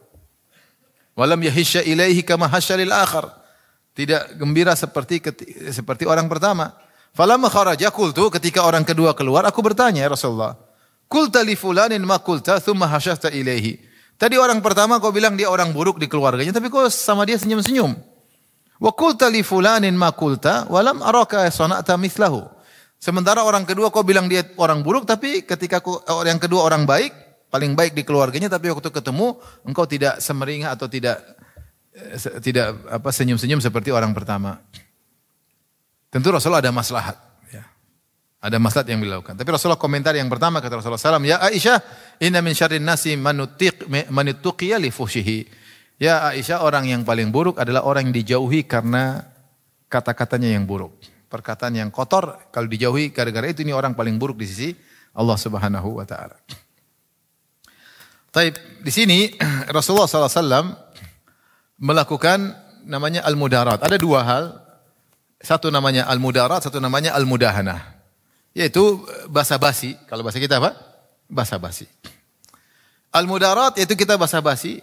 Walam yahisya ilaihi kama hasya lil akhar. Tidak gembira seperti orang pertama. Falamma kharaja qultu ketika orang kedua keluar aku bertanya ya Rasulullah. Qulta li fulanin ma qulta thumma hasyata ilaihi. Tadi orang pertama kau bilang dia orang buruk di keluarganya, tapi kau sama dia senyum-senyum. Wa qulta li fulanin ma qulta wa lam araka sana'ta mithlahu. Sementara orang kedua kau bilang dia orang buruk, tapi ketika yang kedua orang baik, paling baik di keluarganya, tapi waktu ketemu engkau tidak semeringah atau tidak senyum-senyum seperti orang pertama. Tentu Rasulullah ada maslahat. Ada maslahat yang dilakukan. Tapi Rasulullah komentar yang pertama kata Rasulullah SAW, ya Aisyah, inna min syarrin nasi manuttuqiya li fuhshihi. Ya Aisyah, orang yang paling buruk adalah orang yang dijauhi karena kata-katanya yang buruk. Perkataan yang kotor, kalau dijauhi gara-gara itu ini orang paling buruk di sisi Allah Subhanahu wa taala. Taib, di sini Rasulullah SAW melakukan namanya al-mudarat. Ada dua hal. Satu namanya al-mudarat, satu namanya al-mudahanah. Yaitu basa-basi. Kalau bahasa kita apa? Basa-basi. Al-mudarat yaitu kita basa-basi.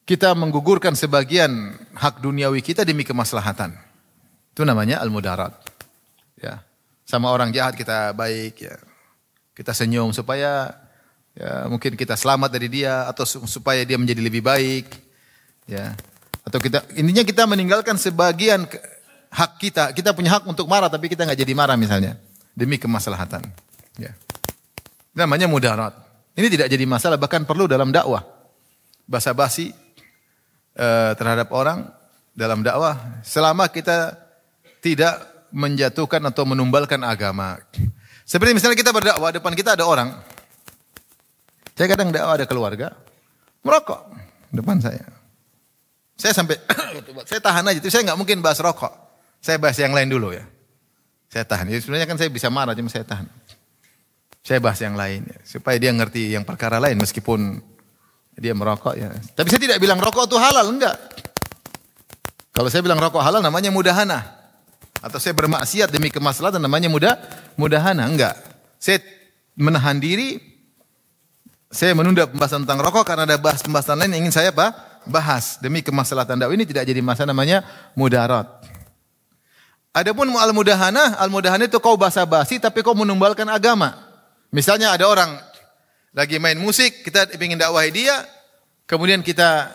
Kita menggugurkan sebagian hak duniawi kita demi kemaslahatan. Itu namanya al-mudarat. Ya. Sama orang jahat kita baik ya. Kita senyum supaya ya, mungkin kita selamat dari dia atau supaya dia menjadi lebih baik. Ya. Atau intinya kita meninggalkan sebagian hak kita. Kita punya hak untuk marah tapi kita enggak jadi marah misalnya. Demi kemaslahatan. Ya. Namanya mudarat. Ini tidak jadi masalah, bahkan perlu dalam dakwah. Basa-basi terhadap orang dalam dakwah, selama kita tidak menjatuhkan atau menumbalkan agama. Seperti misalnya kita berdakwah, depan kita ada orang. Saya kadang dakwah ada keluarga, merokok depan saya. Saya sampai, saya tahan aja, saya nggak mungkin bahas rokok. Saya bahas yang lain dulu ya. Saya tahan. Ya, sebenarnya kan saya bisa marah, cuma saya tahan. Saya bahas yang lain ya, supaya dia ngerti yang perkara lain meskipun dia merokok ya. Tapi saya tidak bilang rokok itu halal, enggak. Kalau saya bilang rokok halal namanya mudahana. Atau saya bermaksiat demi kemaslahatan namanya mudahana, enggak. Saya menahan diri, saya menunda pembahasan tentang rokok karena ada pembahasan lain yang ingin saya bahas demi kemaslahatan dakwah. Ini tidak jadi masalah, namanya mudarat. Adapun al-mudahanah itu kau basa-basi tapi kau menumbalkan agama. Misalnya ada orang lagi main musik, kita ingin dakwahi dia, kemudian kita,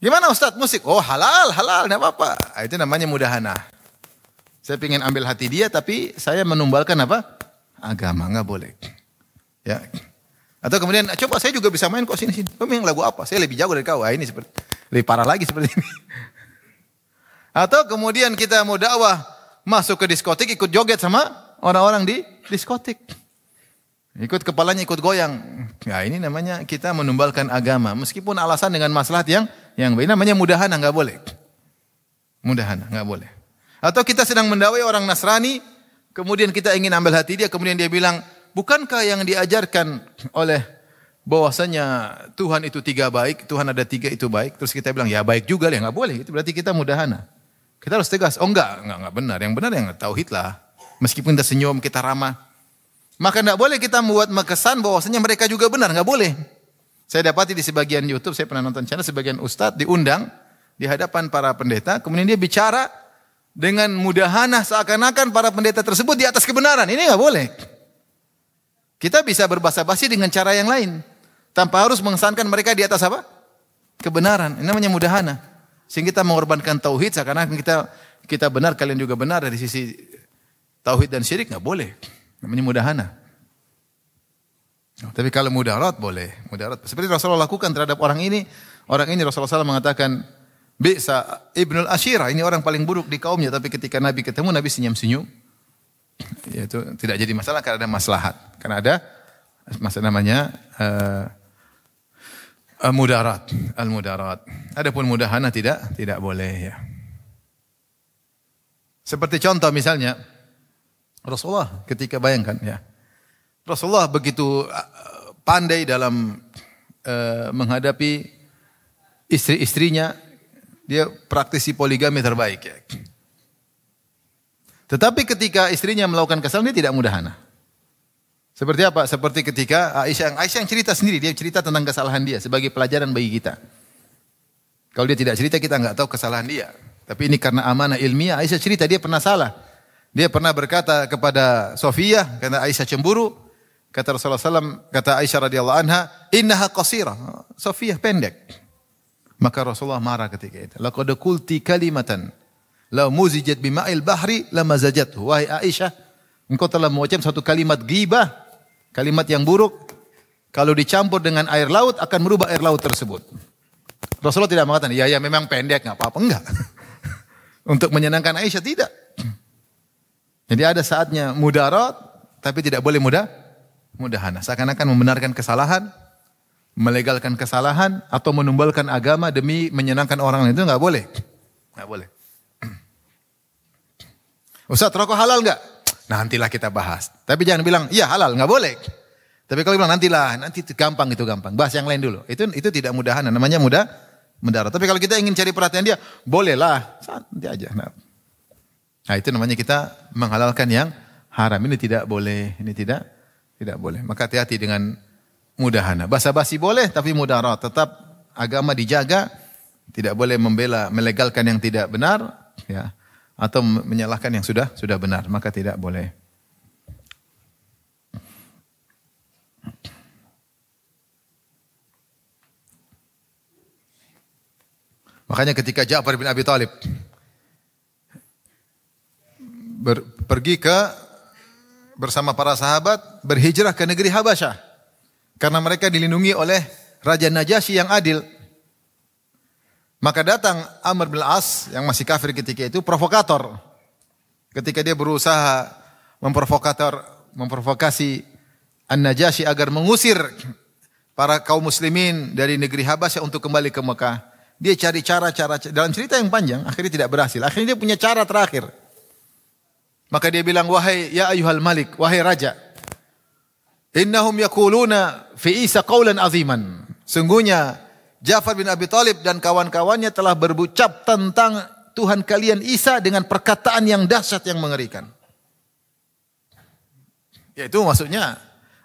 gimana Ustaz musik? Oh halal, enggak apa-apa. Itu namanya mudahanah. Saya ingin ambil hati dia tapi saya menumbalkan apa? Agama, enggak boleh. Ya. Atau kemudian coba saya juga bisa main kok sini. Kau main lagu apa? Saya lebih jago dari kau. Ini seperti lebih parah lagi seperti ini. Atau kemudian kita mau dakwah masuk ke diskotik ikut joget sama orang-orang di diskotik. Ikut kepalanya ikut goyang. Ya ini namanya kita menumbalkan agama meskipun alasan dengan maslahat yang baik, namanya mudahana, enggak boleh. Mudahana enggak boleh. Atau kita sedang mendakwai orang Nasrani, kemudian kita ingin ambil hati dia, kemudian dia bilang, "Bukankah yang diajarkan oleh bahwasanya Tuhan itu 3 baik, Tuhan ada 3 itu baik?" Terus kita bilang, "Ya baik juga lah, enggak boleh." Itu berarti kita mudahana. Kita harus tegas. Oh enggak benar. Yang benar yang tauhid lah. Meskipun kita senyum, kita ramah. Maka tidak boleh kita membuat kesan bahwasanya mereka juga benar, nggak boleh. Saya dapati di sebagian YouTube, saya pernah nonton channel, sebagian ustadz diundang di hadapan para pendeta, kemudian dia bicara dengan mudahana seakan-akan para pendeta tersebut di atas kebenaran. Ini nggak boleh. Kita bisa berbahasa basi dengan cara yang lain, tanpa harus mengesankan mereka di atas apa? Kebenaran. Ini namanya mudahana. Sehingga kita mengorbankan tauhid seakan-akan kita benar, kalian juga benar dari sisi tauhid dan syirik, nggak boleh. Namanya mudahana. Tapi kalau mudarat boleh. Mudarat seperti Rasulullah lakukan terhadap orang ini. Orang ini Rasulullah SAW mengatakan, Bi'sa ibnul Ashira, ini orang paling buruk di kaumnya. Tapi ketika Nabi ketemu, Nabi senyum-senyum. Ya, itu tidak jadi masalah karena ada maslahat. Karena ada masalah namanya mudarat, al-mudarat. Adapun mudahana tidak boleh ya. Seperti contoh misalnya Rasulullah ketika bayangkan ya. Rasulullah begitu pandai dalam menghadapi istri-istrinya, dia praktisi poligami terbaik ya. Tetapi ketika istrinya melakukan kesalahan, dia tidak mudahana. Seperti apa? Seperti ketika Aisyah yang cerita sendiri, dia cerita tentang kesalahan dia sebagai pelajaran bagi kita. Kalau dia tidak cerita, kita nggak tahu kesalahan dia. Tapi ini karena amanah ilmiah, Aisyah cerita dia pernah salah. Dia pernah berkata kepada Sofiyah, karena Aisyah cemburu, kata Rasulullah SAW, kata Aisyah radhiyallahu anha, innaha qasirah. Sofiyah pendek. Maka Rasulullah marah ketika itu. Laqad qulti kalimatan la muzijat bima'il bahri lamazajathu. Wahai Aisyah, engkau telah mengucapkan satu kalimat ghibah, kalimat yang buruk, kalau dicampur dengan air laut akan merubah air laut tersebut. Rasulullah tidak mengatakan, ya memang pendek, enggak apa-apa, enggak. Untuk menyenangkan Aisyah tidak. Jadi ada saatnya mudarat, tapi tidak boleh mudahana. Seakan-akan membenarkan kesalahan, melegalkan kesalahan, atau menumbalkan agama demi menyenangkan orang lain, itu enggak boleh. Enggak boleh. Ustaz, rokok halal enggak? Nantilah kita bahas. Tapi jangan bilang, iya halal, enggak boleh. Tapi kalau bilang nanti itu gampang. Bahas yang lain dulu. Itu tidak mudahana, namanya mudarat. Tapi kalau kita ingin cari perhatian dia, bolehlah, nanti aja. Nah, itu namanya kita menghalalkan yang haram. Ini tidak boleh, ini tidak boleh. Maka hati-hati dengan mudahana. Basa-basi boleh, tapi mudarat. Tetap agama dijaga, tidak boleh melegalkan yang tidak benar, ya, atau menyalahkan yang sudah benar. Maka tidak boleh. Makanya ketika Ja'far bin Abi Thalib pergi bersama para sahabat berhijrah ke negeri Habasyah karena mereka dilindungi oleh Raja Najasyi yang adil. Maka datang Amr bin As yang masih kafir ketika itu, provokator. Ketika dia berusaha memprovokasi An-Najasyi agar mengusir para kaum muslimin dari negeri Habasyah untuk kembali ke Mekah. Dia cari cara dalam cerita yang panjang, akhirnya tidak berhasil. Akhirnya dia punya cara terakhir. Maka dia bilang, wahai ya ayyuhal malik, wahai raja, innahum yaquluna fi Isa qawlan aziman. Sungguhnya Ja'far bin Abi Thalib dan kawan-kawannya telah berucap tentang Tuhan kalian Isa dengan perkataan yang dahsyat yang mengerikan. Yaitu maksudnya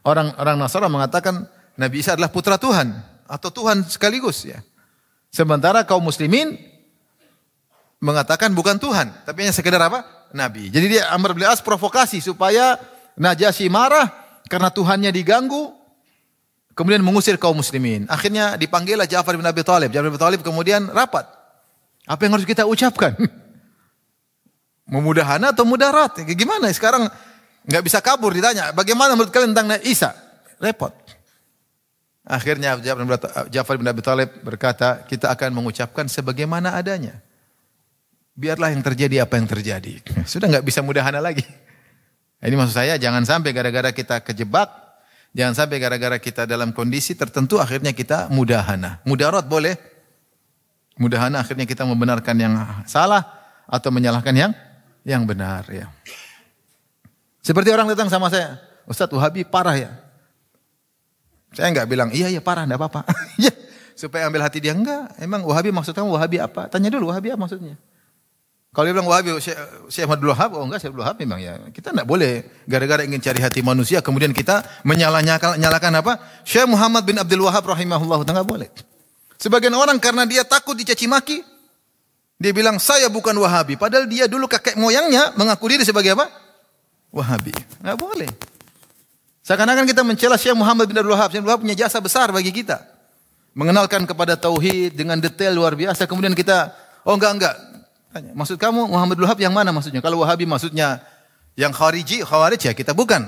orang Nasara mengatakan Nabi Isa adalah putra Tuhan atau Tuhan sekaligus ya. Sementara kaum muslimin mengatakan bukan Tuhan, tapi hanya sekedar apa? Nabi. Jadi dia Amr bin As provokasi supaya Najasyi marah karena Tuhannya diganggu, kemudian mengusir kaum muslimin. Akhirnya dipanggillah Ja'far bin Abi Thalib. Ja'far bin Abi Thalib kemudian rapat. Apa yang harus kita ucapkan? Memudahana atau mudarat? Gimana sekarang nggak bisa kabur ditanya. Bagaimana menurut kalian tentang Isa? Repot. Akhirnya Ja'far bin Abi Thalib berkata, kita akan mengucapkan sebagaimana adanya. Biarlah yang terjadi apa yang terjadi. Sudah nggak bisa mudahana lagi. Ini maksud saya, jangan sampai gara-gara kita kejebak, jangan sampai gara-gara kita dalam kondisi tertentu akhirnya kita mudahana. Mudarat boleh. Mudahana akhirnya kita membenarkan yang salah atau menyalahkan yang benar ya. Seperti orang datang sama saya, Ustaz Wahabi parah ya. Saya enggak bilang, iya parah, enggak apa-apa. Supaya ambil hati dia, enggak. Emang Wahabi maksud kamu Wahabi apa? Tanya dulu Wahabi apa maksudnya. Kalau dia bilang Wahabi, Syekh Abdul Wahab, oh enggak, Syekh Abdul Wahab memang ya. Kita enggak boleh gara-gara ingin cari hati manusia kemudian kita nyalakan apa? Syekh Muhammad bin Abdul Wahab rahimahullah, enggak boleh. Sebagian orang karena dia takut dicaci maki, dia bilang saya bukan Wahabi, padahal dia dulu kakek moyangnya mengaku diri sebagai apa? Wahabi. Enggak boleh. Seakan-akan kita mencela Syekh Muhammad bin Abdul Wahab. Syekh Abdul Wahab punya jasa besar bagi kita. Mengenalkan kepada tauhid dengan detail luar biasa. Kemudian kita, oh enggak. Tanya, maksud kamu Muhammad bin Wahab yang mana maksudnya? Kalau Wahabi maksudnya yang Khawarij ya kita bukan.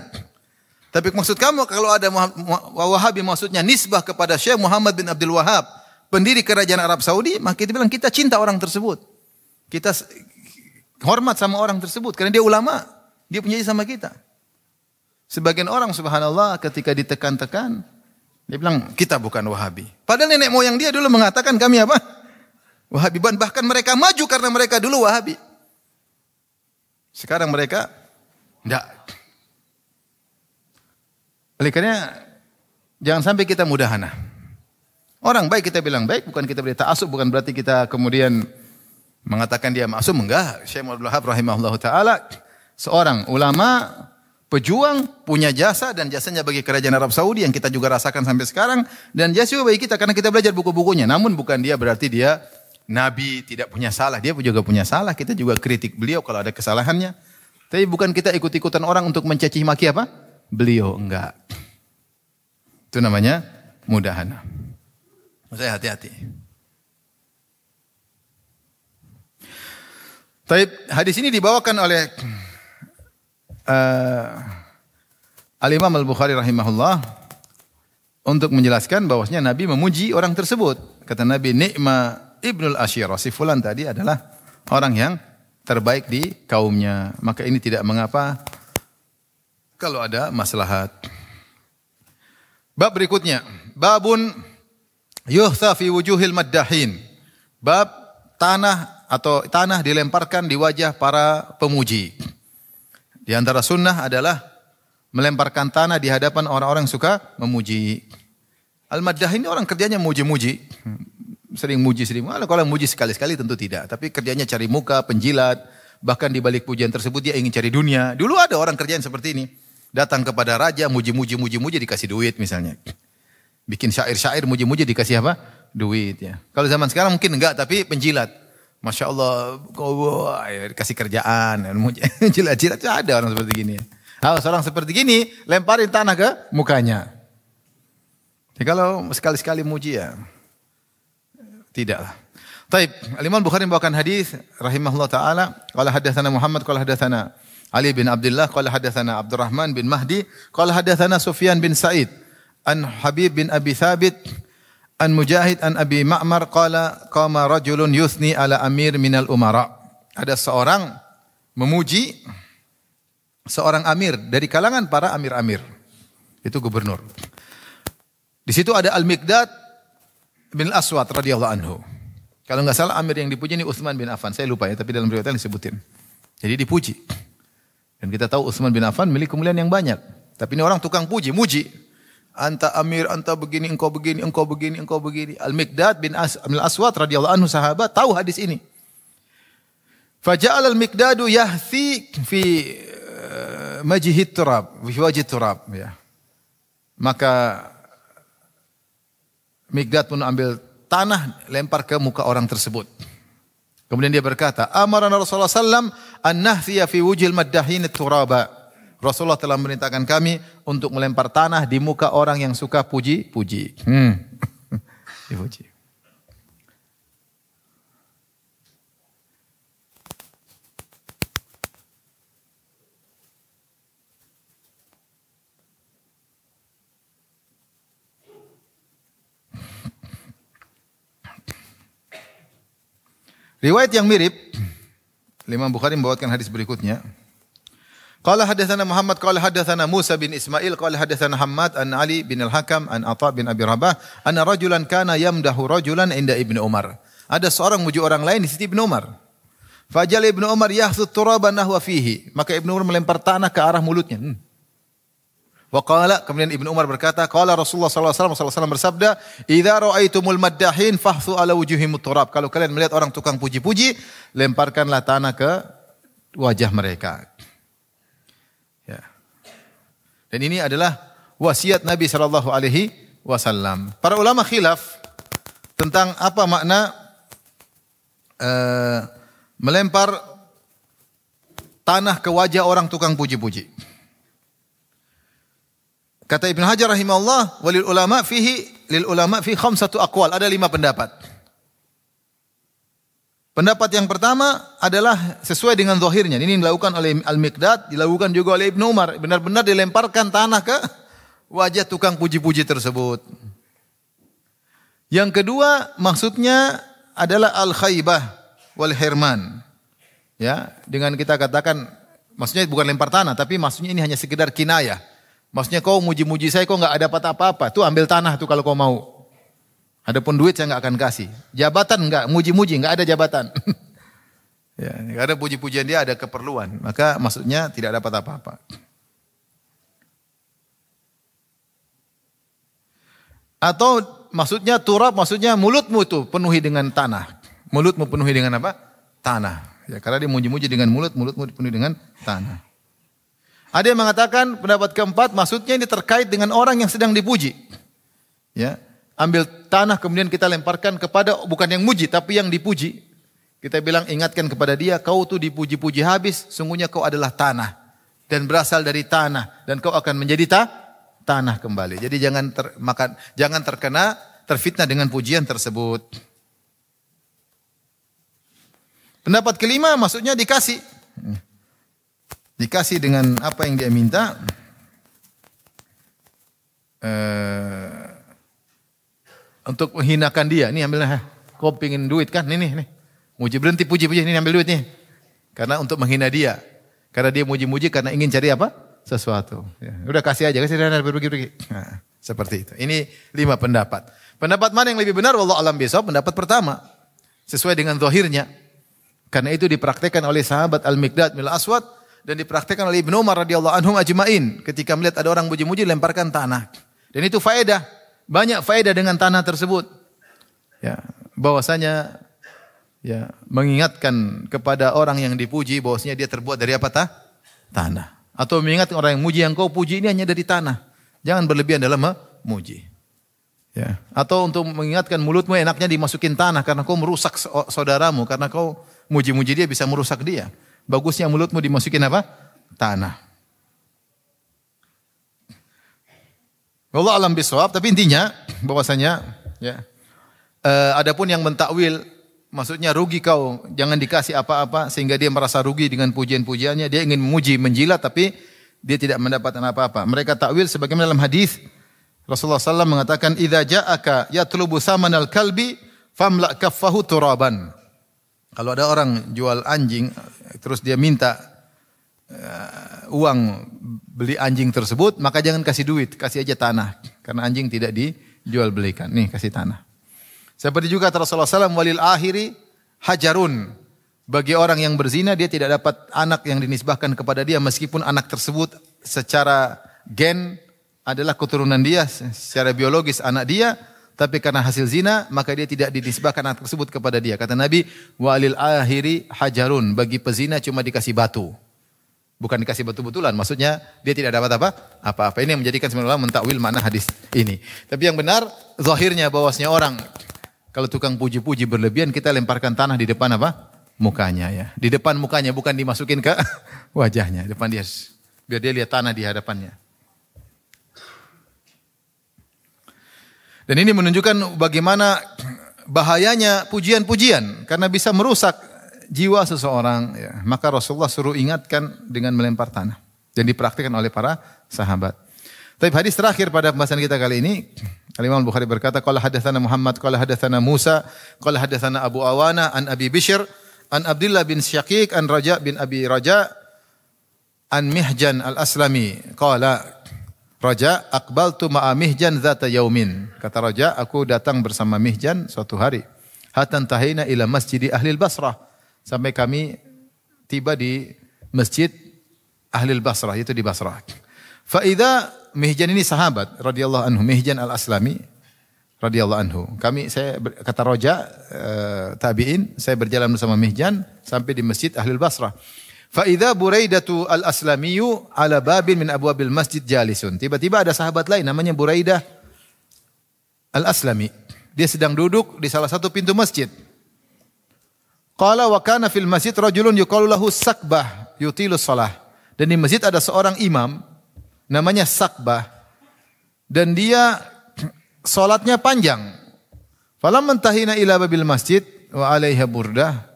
Tapi maksud kamu kalau ada Wahabi maksudnya nisbah kepada Syekh Muhammad bin Abdul Wahab, pendiri kerajaan Arab Saudi, maka kita bilang kita cinta orang tersebut. Kita hormat sama orang tersebut karena dia ulama, dia punya sama kita. Sebagian orang subhanallah ketika ditekan-tekan, dia bilang kita bukan Wahabi. Padahal nenek moyang dia dulu mengatakan kami apa? Wahabi, bahkan mereka maju karena mereka dulu Wahabi. Sekarang mereka enggak. Oleh karena jangan sampai kita mudahana. Orang baik kita bilang baik, bukan kita beri ta'assub, bukan berarti kita kemudian mengatakan dia maksum, enggak. Syekh Abdul Wahab rahimahullah taala seorang ulama, pejuang, punya jasa dan jasanya bagi kerajaan Arab Saudi yang kita juga rasakan sampai sekarang dan jasa bagi kita karena kita belajar buku-bukunya. Namun bukan dia berarti dia Nabi tidak punya salah, dia juga punya salah. Kita juga kritik beliau kalau ada kesalahannya. Tapi bukan kita ikut-ikutan orang untuk mencaci maki apa? Beliau, enggak. Itu namanya mudahana. Saya hati-hati. Tapi hadis ini dibawakan oleh Al-Imam Al-Bukhari rahimahullah untuk menjelaskan bahwasanya Nabi memuji orang tersebut. Kata Nabi, Ni'ma Ibnul Ashirah, si fulan tadi adalah orang yang terbaik di kaumnya. Maka ini tidak mengapa kalau ada maslahat. Bab berikutnya, babun yuhtha fi wujuhil maddahin. Bab tanah dilemparkan di wajah para pemuji. Di antara sunnah adalah melemparkan tanah di hadapan orang-orang yang suka memuji. Al-maddahin ini orang kerjanya muji-muji. Sering muji. Kalau muji sekali-sekali tentu tidak. Tapi kerjanya cari muka, penjilat. Bahkan di balik pujian tersebut dia ingin cari dunia. Dulu ada orang kerjaan seperti ini. Datang kepada raja, muji-muji dikasih duit misalnya. Bikin syair-syair, muji-muji dikasih apa? Duit ya. Kalau zaman sekarang mungkin enggak, tapi penjilat. Masya Allah, dikasih kerjaan. Jilat-jilat, ada orang seperti gini. Kalau seorang seperti gini, lemparin tanah ke mukanya. Jadi kalau sekali-sekali muji ya, tidaklah. Taib, Al-Imam Bukhari membawakan hadis rahimahullah taala, qala hadatsana Muhammad qala hadatsana Ali bin Abdullah qala hadatsana Abdurrahman bin Mahdi qala hadatsana Sufyan bin Sa'id an Habib bin Abi Thabit an Mujahid an Abi Ma'mar qala qama rajulun yusni ala amir minal umara. Ada seorang memuji seorang amir dari kalangan para amir-amir. Itu gubernur. Di situ ada Al-Miqdad bin Al-Aswad radhiyallahu anhu. Kalau enggak salah amir yang dipuji ini Utsman bin Affan. Saya lupa ya, tapi dalam riwayat disebutin. Jadi dipuji. Dan kita tahu Utsman bin Affan milik kemuliaan yang banyak. Tapi ini orang tukang puji, muji. Anta amir, anta begini, engkau begini, engkau begini, engkau begini. Al-Miqdad bin Al-Aswad radhiyallahu anhu sahabat tahu hadis ini. Faja'al al-Miqdadu yahthi fi majihit turab, fi wajhi turab ya. Maka Miqdad pun ambil tanah lempar ke muka orang tersebut. Kemudian dia berkata, "Amarana Rasulullah sallam an nahthiya fi wujhil maddahin turaba." Rasulullah telah memerintahkan kami untuk melempar tanah di muka orang yang suka puji-puji. Dipuji. Riwayat yang mirip, Imam Bukhari membawakan hadis berikutnya. Qala hadatsana Muhammad qala hadatsana Musa bin Ismail qala hadatsana Hammad an Ali bin Al-Hakam an Atha bin Abi Rabah anna rajulan kana yamdahu rajulan inda Ibnu Umar. Ada seorang muji orang lain di sisi Ibnu Umar. Fajal Ibnu Umar yahthu turaban nahwa fihi. Maka Ibnu Umar melempar tanah ke arah mulutnya. Wa qala, kemudian Ibnu Umar berkata, qala Rasulullah sallallahu alaihi wasallam bersabda, "Idza ra'aitumul maddahin fahthu ala wujuhimut turab." Kalau kalian melihat orang tukang puji-puji, lemparkanlah tanah ke wajah mereka. Ya. Dan ini adalah wasiat Nabi sallallahu alaihi wasallam. Para ulama khilaf tentang apa makna melempar tanah ke wajah orang tukang puji-puji. Kata Ibnu Hajar rahimahullah, walil ulama fi khamsatu aqwal, ada 5 pendapat. Pendapat yang pertama adalah sesuai dengan zahirnya. Ini dilakukan oleh Al-Miqdad, dilakukan juga oleh Ibnu Umar. Benar-benar dilemparkan tanah ke wajah tukang puji-puji tersebut. Yang kedua, maksudnya adalah al-khaybah wal hirman. Ya, dengan kita katakan maksudnya bukan lempar tanah, tapi maksudnya ini hanya sekedar kinayah. Maksudnya kau muji-muji saya, kau enggak dapat apa-apa. Tuh ambil tanah tuh kalau kau mau. Adapun duit saya enggak akan kasih. Jabatan enggak, muji-muji enggak ada jabatan. Ya, enggak ada puji-pujian, dia ada keperluan. Maka maksudnya tidak dapat apa-apa. Atau maksudnya turab, maksudnya mulutmu tuh penuhi dengan tanah. Mulutmu penuhi dengan apa? Tanah. Ya, karena dia muji-muji dengan mulutmu dipenuhi dengan tanah. Ada yang mengatakan pendapat keempat, maksudnya ini terkait dengan orang yang sedang dipuji. Ya, ambil tanah kemudian kita lemparkan kepada bukan yang muji tapi yang dipuji. Kita bilang ingatkan kepada dia, kau tuh dipuji-puji habis, sungguhnya kau adalah tanah dan berasal dari tanah dan kau akan menjadi tanah kembali. Jadi jangan terkena terfitnah dengan pujian tersebut. Pendapat kelima maksudnya dikasih. Dikasih dengan apa yang dia minta. Untuk menghinakan dia. Nih ambillah. Kau pingin duit kan? Nih. Muji berhenti puji-puji. Ini ambil duit nih. Karena untuk menghina dia. Karena dia muji-muji karena ingin cari apa? Sesuatu. Ya. Udah kasih aja. Kasih dana pergi. Nah, seperti itu. Ini 5 pendapat. Pendapat mana yang lebih benar? Wallahu a'lam bishawab. Pendapat pertama. Sesuai dengan zahirnya. Karena itu dipraktekkan oleh sahabat Al-Miqdad bin Al-Aswad. Dan dipraktikkan oleh Ibnu Umar radhiyallahu anhum ajma'in. Ketika melihat ada orang muji-muji, lemparkan tanah. Dan itu faedah. Banyak faedah dengan tanah tersebut. Ya, bahwasanya ya, mengingatkan kepada orang yang dipuji bahwasanya dia terbuat dari apa? Tanah. Atau mengingatkan orang yang muji, yang kau puji ini hanya dari tanah. Jangan berlebihan dalam memuji. Ya. Atau untuk mengingatkan mulutmu enaknya dimasukin tanah karena kau merusak saudaramu, karena kau muji-muji dia bisa merusak dia. Bagusnya mulutmu dimasukin apa? Tanah. Wallahu a'lam bishawab, tapi intinya bahwasanya ya, adapun yang mentakwil maksudnya rugi kau, jangan dikasih apa-apa sehingga dia merasa rugi dengan pujian-pujiannya, dia ingin memuji, menjilat tapi dia tidak mendapatkan apa-apa. Mereka takwil sebagaimana dalam hadis Rasulullah SAW mengatakan, "Idza ja'aka yatlubu samanal kalbi famla' kaffahu turaban." Kalau ada orang jual anjing, terus dia minta uang beli anjing tersebut, maka jangan kasih duit, kasih aja tanah. Karena anjing tidak dijual belikan. Nih, kasih tanah. Seperti juga Rasulullah SAW, walil akhiri hajarun. Bagi orang yang berzina, dia tidak dapat anak yang dinisbahkan kepada dia, meskipun anak tersebut secara gen adalah keturunan dia, secara biologis anak dia, tapi karena hasil zina, maka dia tidak dinisbahkan anak tersebut kepada dia. Kata Nabi, walil akhiri hajarun. Bagi pezina cuma dikasih batu. Bukan dikasih batu betulan. Maksudnya dia tidak dapat apa-apa. Ini yang menjadikan sebenarnya mentakwil makna hadis ini. Tapi yang benar, zahirnya bahwasanya orang kalau tukang puji-puji berlebihan, kita lemparkan tanah di depan apa? Mukanya ya. Di depan mukanya, bukan dimasukin ke wajahnya. Depan dia. Biar dia lihat tanah di hadapannya. Dan ini menunjukkan bagaimana bahayanya pujian-pujian karena bisa merusak jiwa seseorang. Ya. Maka Rasulullah suruh ingatkan dengan melempar tanah dan dipraktikkan oleh para sahabat. Tapi hadis terakhir pada pembahasan kita kali ini, Imam Bukhari berkata, qala hadatsana Muhammad, qala hadatsana Musa, qala hadatsana Abu Awana an Abi Bishr, an Abdullah bin Syaqiq, an Raja bin Abi Raja, an Mihjan al-Aslami, qala Raja, aqbaltu ma'a Mihjan zata yaumin. Kata Raja, aku datang bersama Mihjan suatu hari. Hatta tahina ila masjidi ahli Basrah. Sampai kami tiba di masjid ahli Basrah, itu di Basrah. Fa idza Mihjan ini sahabat radhiyallahu anhu, Mihjan al-Aslami radhiyallahu anhu. Kata Roja tabi'in, saya berjalan bersama Mihjan sampai di Masjid Ahlul Basrah. Fa idza Buraidatu al-Aslamiyyu ala babin min abwabil masjid jalisun. Tiba-tiba ada sahabat lain namanya Buraidah al-Aslami. Dia sedang duduk di salah satu pintu masjid. Qala wa kana fil masjid rajulun yuqalu lahu Sakbah yutilus shalah. Dan di masjid ada seorang imam namanya Sakbah dan dia salatnya panjang. Falamma intahina ila babil masjid wa 'alaiha burdah.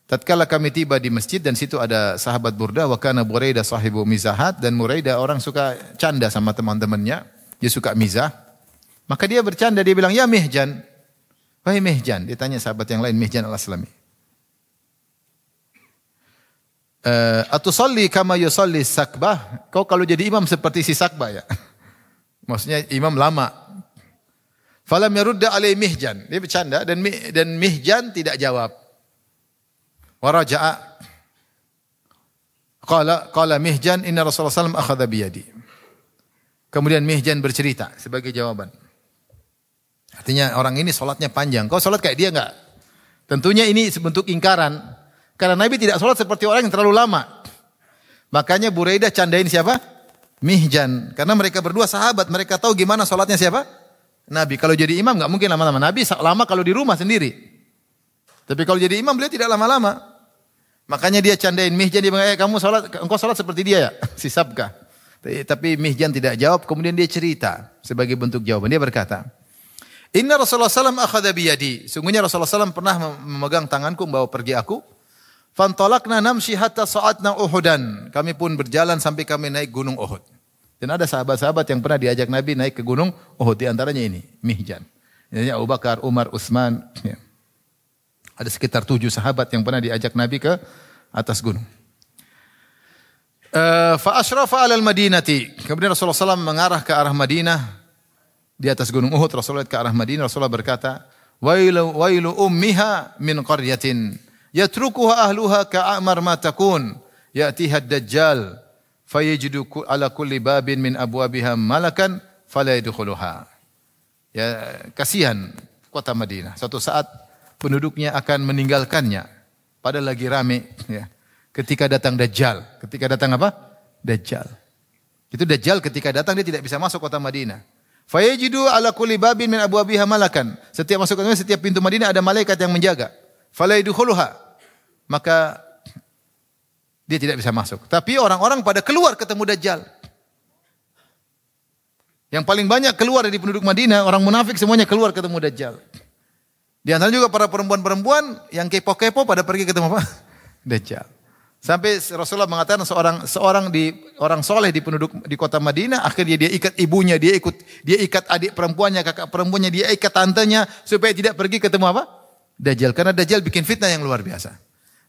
Tatkala kami tiba di masjid dan situ ada sahabat Burdah, wa kana Buraidah sahibu mizahat, dan Buraidah orang suka canda sama teman-temannya, dia suka mizah. Maka dia bercanda, dia bilang, "Ya Mihjan." Wahai Mihjan, dia tanya sahabat yang lain, Mihjan al-Aslami. Atusalli kama yusalli Sakbah? Kau kalau jadi imam seperti si Sakbah ya? Maksudnya imam lama. Falam yarudda alai Mihjan. Dia bercanda dan Mihjan tidak jawab. Waraja'a. Qala Mihjan inna Rasulullah sallallahu alaihi wasallam akhadha biyadi. Kemudian Mihjan bercerita sebagai jawaban. Artinya orang ini solatnya panjang. Kau solat kayak dia enggak? Tentunya ini bentuk ingkaran. Karena Nabi tidak solat seperti orang yang terlalu lama. Makanya Buraidah candain siapa? Mihjan. Karena mereka berdua sahabat. Mereka tahu gimana solatnya siapa? Nabi. Kalau jadi imam enggak mungkin lama-lama. Nabi lama kalau di rumah sendiri. Tapi kalau jadi imam beliau tidak lama-lama. Makanya dia candain Mihjan. Dia bilang, kamu solat, engkau solat seperti dia ya? Si Sabkah. Tapi Mihjan tidak jawab. Kemudian dia cerita sebagai bentuk jawaban. Dia berkata, Inna Rasulullah SAW akhadha biyadi. Sungguhnya Rasulullah SAW pernah memegang tanganku membawa pergi aku. Fantolakna namshi hatta sa'atna Uhudan. Kami pun berjalan sampai kami naik gunung Uhud. Dan ada sahabat-sahabat yang pernah diajak Nabi naik ke gunung Uhud. Di antaranya ini, Mihjan. Ini Abu Bakar, Umar, Utsman. Ya. Ada sekitar 7 sahabat yang pernah diajak Nabi ke atas gunung. Fa asyrafa 'alal madinati. Kemudian Rasulullah SAW mengarah ke arah Madinah. Di atas gunung Uhud Rasulullah ke arah Madinah. Rasulullah berkata, Wailu ummiha min qaryatin yatrukuha ahluha ka'amar ma takun ya'tiha ad-dajjal fayajidu ala kulli babin min abwabiha malakan fala yadkhuluha. Ya, kasihan kota Madinah. Suatu saat penduduknya akan meninggalkannya padahal lagi rame ya. Ketika datang Dajjal. Ketika datang apa? Dajjal. Itu Dajjal ketika datang dia tidak bisa masuk kota Madinah. Fayajidu ala kulli babin min abwabiha malakan. Setiap masuk ke setiap pintu Madinah ada malaikat yang menjaga. Fala yadkhuluha. Maka dia tidak bisa masuk. Tapi orang-orang pada keluar ketemu Dajjal. Yang paling banyak keluar dari penduduk Madinah, orang munafik semuanya keluar ketemu Dajjal. Di antara juga para perempuan-perempuan yang kepo-kepo pada pergi ketemu apa? Dajjal. Sampai Rasulullah mengatakan orang soleh di penduduk di kota Madinah, akhirnya dia ikat ibunya, dia ikat adik perempuannya, kakak perempuannya, dia ikat tantenya supaya tidak pergi ketemu apa? Dajjal. Karena Dajjal bikin fitnah yang luar biasa.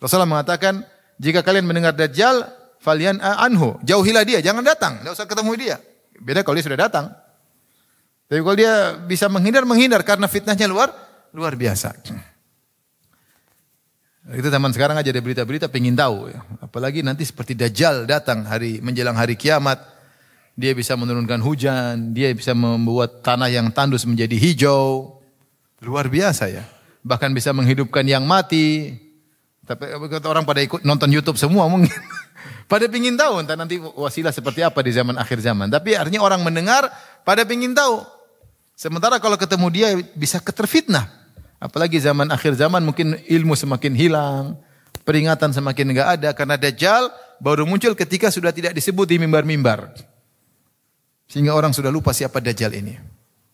Rasulullah mengatakan, jika kalian mendengar Dajjal, falian anhu, jauhilah dia, jangan datang, tidak usah ketemu dia. Beda kalau dia sudah datang. Tapi kalau dia bisa menghindar karena fitnahnya luar biasa. Itu zaman sekarang aja ada berita-berita pengen tahu ya. Apalagi nanti seperti Dajjal datang menjelang hari kiamat. Dia bisa menurunkan hujan, dia bisa membuat tanah yang tandus menjadi hijau. Luar biasa ya. Bahkan bisa menghidupkan yang mati. Tapi orang pada ikut nonton YouTube semua mungkin. Pada pengin tahu entah nanti wasilah seperti apa di zaman akhir zaman. Tapi artinya orang mendengar pada pengin tahu. Sementara kalau ketemu dia bisa keterfitnah. Apalagi zaman akhir zaman mungkin ilmu semakin hilang, peringatan semakin enggak ada karena Dajjal baru muncul ketika sudah tidak disebut di mimbar-mimbar. Sehingga orang sudah lupa siapa Dajjal ini.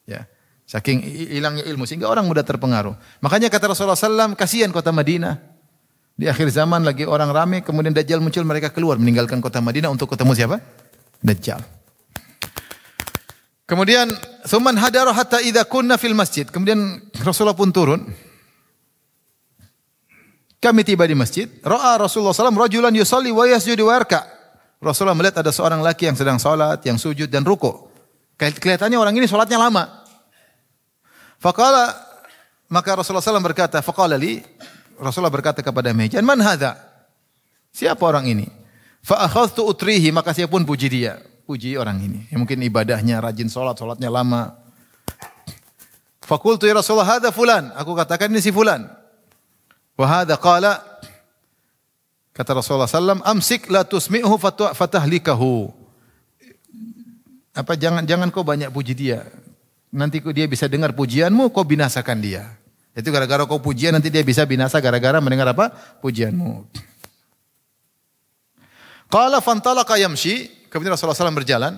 Ya. Saking hilangnya ilmu sehingga orang mudah terpengaruh. Makanya kata Rasulullah SAW, kasihan kota Madinah. Di akhir zaman lagi orang ramai, kemudian Dajjal muncul, mereka keluar meninggalkan kota Madinah untuk ketemu siapa? Dajjal. Kemudian suman hadara hatta idza kunna fil masjid. Kemudian Rasulullah pun turun. Kami tiba di masjid. Ra'a Rasulullah SAW rajulan yusalli wa yasjudu wa yarka. Rasulullah melihat ada seorang laki yang sedang salat, yang sujud dan ruku. Kelihatannya orang ini salatnya lama. Faqala, maka Rasulullah SAW berkata, faqala li, Rasulullah berkata kepada Mihjan, man hadza? Siapa orang ini? Fa akhadhtu utrihi, maka saya pun puji dia. puji orang ini. Yang mungkin ibadahnya rajin salatnya lama. Fakultu ya Rasulullah hadza fulan. Aku katakan ini si fulan. Wa hadza qala, kata Rasulullah sallam, amsik la tusmi'hu fatahlikahu. Apa jangan kau banyak puji dia. Nanti dia bisa dengar pujianmu, kau binasakan dia. Itu gara-gara kau pujian nanti dia bisa binasa gara-gara mendengar apa? Pujianmu. Qala fantalaqa yamshi, kemudian Rasulullah SAW berjalan.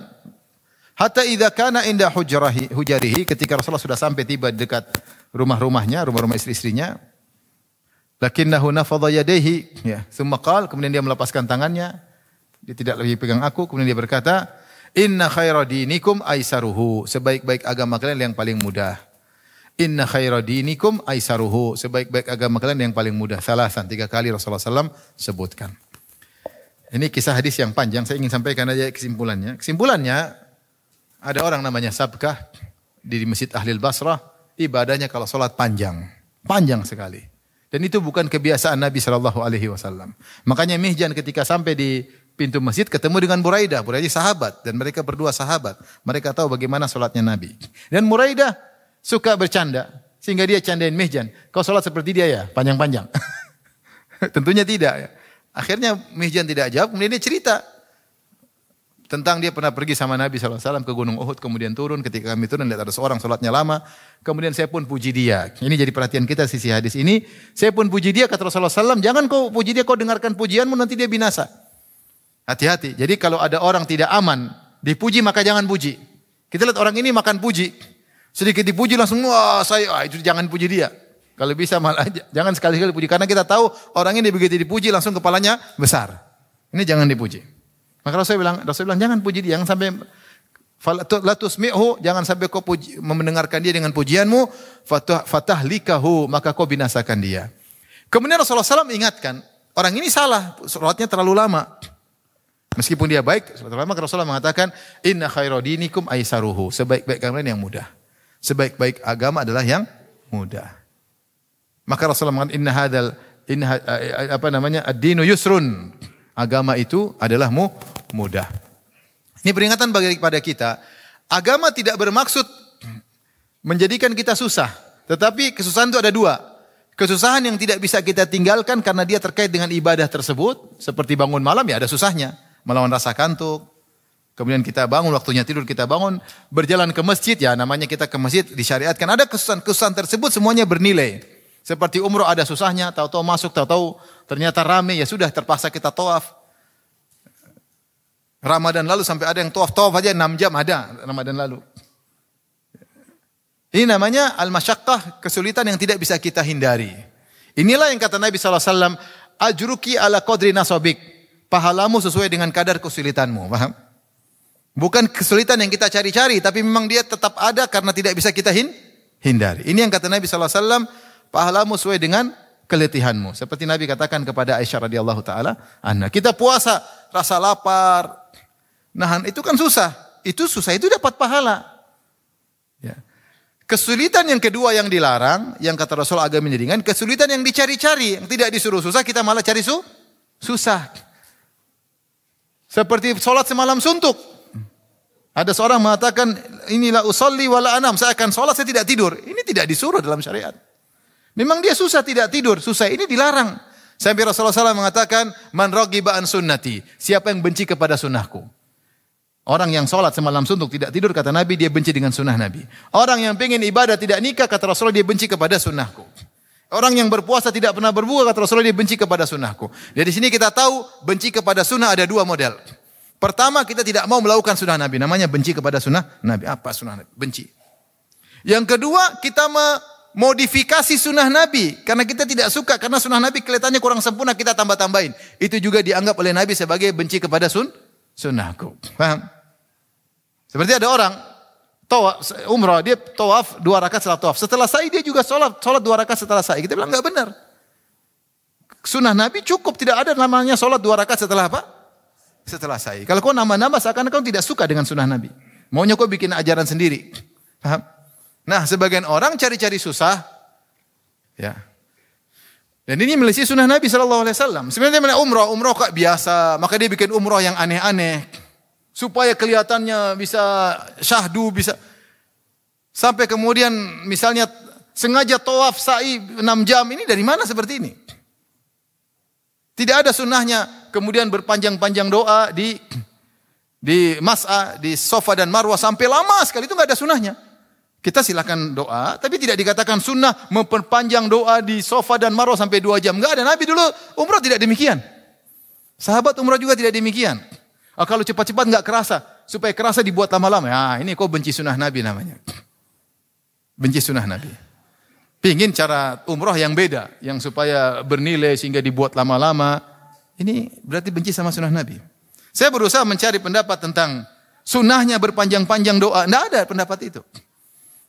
Hatta idza kana inda hujarihi, ketika Rasulullah sudah sampai tiba dekat rumah-rumahnya, rumah-rumah istri-istrinya. Lakinnahu nafadha yadayhi, ya. Tsumma qala, kemudian dia melepaskan tangannya. Dia tidak lagi pegang aku, kemudian dia berkata, "Inna khaira dinikum aisaruhu." Sebaik-baik agama kalian yang paling mudah. Inna khaira dinikum aisaruhu. Sebaik-baik agama kalian yang paling mudah. Salasan, 3 kali Rasulullah SAW sebutkan. Ini kisah hadis yang panjang, saya ingin sampaikan aja kesimpulannya. Kesimpulannya, ada orang namanya Sabkah di Masjid Ahlil Basrah, ibadahnya kalau sholat panjang. Panjang sekali. Dan itu bukan kebiasaan Nabi SAW. Makanya Mihjan ketika sampai di pintu masjid ketemu dengan Buraidah. Buraidah sahabat dan mereka berdua sahabat. Mereka tahu bagaimana sholatnya Nabi. Dan Buraidah suka bercanda sehingga dia candain Mihjan. Kau sholat seperti dia ya? Panjang-panjang. Tentunya tidak ya. Akhirnya Mihjan tidak jawab, kemudian dia cerita tentang dia pernah pergi sama Nabi SAW ke Gunung Uhud, kemudian turun, ketika kami turun lihat ada seorang sholatnya lama, kemudian saya pun puji dia. Ini jadi perhatian kita sisi hadis ini. Saya pun puji dia, kata Rasulullah SAW, jangan kau puji dia, kau dengarkan pujianmu, nanti dia binasa. Hati-hati. Jadi kalau ada orang tidak aman, dipuji maka jangan puji. Kita lihat orang ini makan puji. Sedikit dipuji langsung, itu jangan puji dia. Kalau bisa malah jangan sekali-kali puji. Karena kita tahu orang ini begitu dipuji langsung kepalanya besar. Ini jangan dipuji. Maka Rasulullah bilang jangan puji dia. Jangan sampai la tusmi'hu, jangan sampai kau mendengarkan dia dengan pujianmu. Fatahlikahu, maka kau binasakan dia. Kemudian Rasulullah SAW ingatkan, orang ini salah, sholatnya terlalu lama. Meskipun dia baik, Rasulullah mengatakan, inna khaira dinikum aisaruhu. Sebaik-baik agama yang mudah. Sebaik-baik agama adalah yang mudah. Maka Rasulullah mengatakan ad-dinu yusrun. Agama itu adalah mudah. Ini peringatan bagi kepada kita, agama tidak bermaksud menjadikan kita susah, tetapi kesusahan itu ada 2. Kesusahan yang tidak bisa kita tinggalkan karena dia terkait dengan ibadah tersebut, seperti bangun malam ya ada susahnya, melawan rasa kantuk. Kemudian kita bangun, waktunya tidur kita bangun, berjalan ke masjid ya namanya kita ke masjid disyariatkan. Ada kesusahan tersebut semuanya bernilai. Seperti umroh ada susahnya, tahu-tahu masuk, tahu-tahu ternyata rame, ya sudah terpaksa kita tawaf. Ramadan lalu sampai ada yang tawaf aja 6 jam ada Ramadan lalu. Ini namanya al-masyaqqah, kesulitan yang tidak bisa kita hindari. Inilah yang kata Nabi SAW, ajruki ala qadri nasabik. Pahalamu sesuai dengan kadar kesulitanmu. Paham? Bukan kesulitan yang kita cari-cari, tapi memang dia tetap ada karena tidak bisa kita hindari. Ini yang kata Nabi SAW, pahalamu sesuai dengan keletihanmu. Seperti Nabi katakan kepada Aisyah radhiyallahu taala anha, kita puasa rasa lapar, nahan itu kan susah. Itu susah itu dapat pahala. Ya. Kesulitan yang kedua yang dilarang, yang kata Rasul agak menjadikan kesulitan yang dicari-cari, yang tidak disuruh susah, kita malah cari susah. Seperti sholat semalam suntuk. Ada seorang mengatakan, inilah usolli wala anam, saya akan sholat, saya tidak tidur. Ini tidak disuruh dalam syariat. Memang dia susah tidak tidur, susah ini dilarang. Sampai Rasulullah SAW mengatakan, man raghiba an sunnati, siapa yang benci kepada sunnahku. Orang yang sholat semalam suntuk tidak tidur, kata Nabi, dia benci dengan sunnah Nabi. Orang yang pengen ibadah tidak nikah, kata Rasulullah, dia benci kepada sunnahku. Orang yang berpuasa tidak pernah berbuka, kata Rasulullah, dia benci kepada sunnahku. Dari sini kita tahu, benci kepada sunnah ada 2 model. Pertama, kita tidak mau melakukan sunnah Nabi, namanya benci kepada sunnah Nabi. Apa sunnah Nabi? Benci. Yang kedua, kita modifikasi sunnah Nabi. Karena kita tidak suka, karena sunnah Nabi kelihatannya kurang sempurna, kita tambah-tambahin. Itu juga dianggap oleh Nabi sebagai benci kepada sunnahku. Paham? Seperti ada orang, umrah, dia tawaf 2 rakaat setelah tawaf. Setelah sa'i dia juga sholat 2 rakaat setelah sa'i. Kita bilang enggak benar. Sunnah Nabi cukup, tidak ada namanya sholat 2 rakaat setelah apa? Setelah sa'i. Kalau kau nama-nama seakan kau tidak suka dengan sunnah Nabi. Maunya kau bikin ajaran sendiri. Paham? Nah, sebagian orang cari-cari susah, ya. Dan ini melisih sunnah Nabi SAW. Sebenarnya dia umrah kok biasa, maka dia bikin umrah yang aneh-aneh. supaya kelihatannya bisa syahdu, bisa sampai kemudian misalnya sengaja tawaf sa'i 6 jam. Ini dari mana seperti ini? Tidak ada sunnahnya kemudian berpanjang-panjang doa di mas'a, di Safa dan Marwah sampai lama sekali, itu enggak ada sunnahnya. Kita silakan doa, tapi tidak dikatakan sunnah memperpanjang doa di Safa dan Marwah sampai 2 jam. Enggak ada. Nabi dulu umrah tidak demikian. Sahabat umrah juga tidak demikian. Kalau cepat-cepat enggak kerasa, supaya kerasa dibuat lama-lama. Ya, ini kau benci sunnah Nabi namanya. Benci sunnah Nabi. Pingin cara umrah yang beda, yang supaya bernilai sehingga dibuat lama-lama. Ini berarti benci sama sunnah Nabi. Saya berusaha mencari pendapat tentang sunnahnya berpanjang-panjang doa. Tidak ada pendapat itu.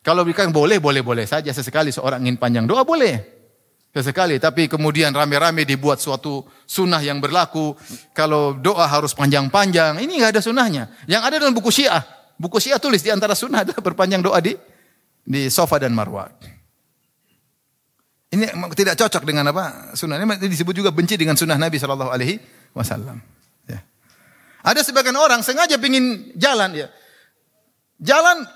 Kalau dikatakan boleh saja. Sesekali seorang ingin panjang doa, boleh. Sesekali. Tapi kemudian rame-rame dibuat suatu sunnah yang berlaku. Kalau doa harus panjang-panjang. Ini tidak ada sunnahnya. Yang ada dalam buku Syiah. Buku Syiah tulis di antara sunnah adalah berpanjang doa di Safa dan Marwah. Ini tidak cocok dengan apa? Sunnah. Ini disebut juga benci dengan sunnah Nabi SAW. Ya. Ada sebagian orang sengaja ingin jalan. Ya. Jalan.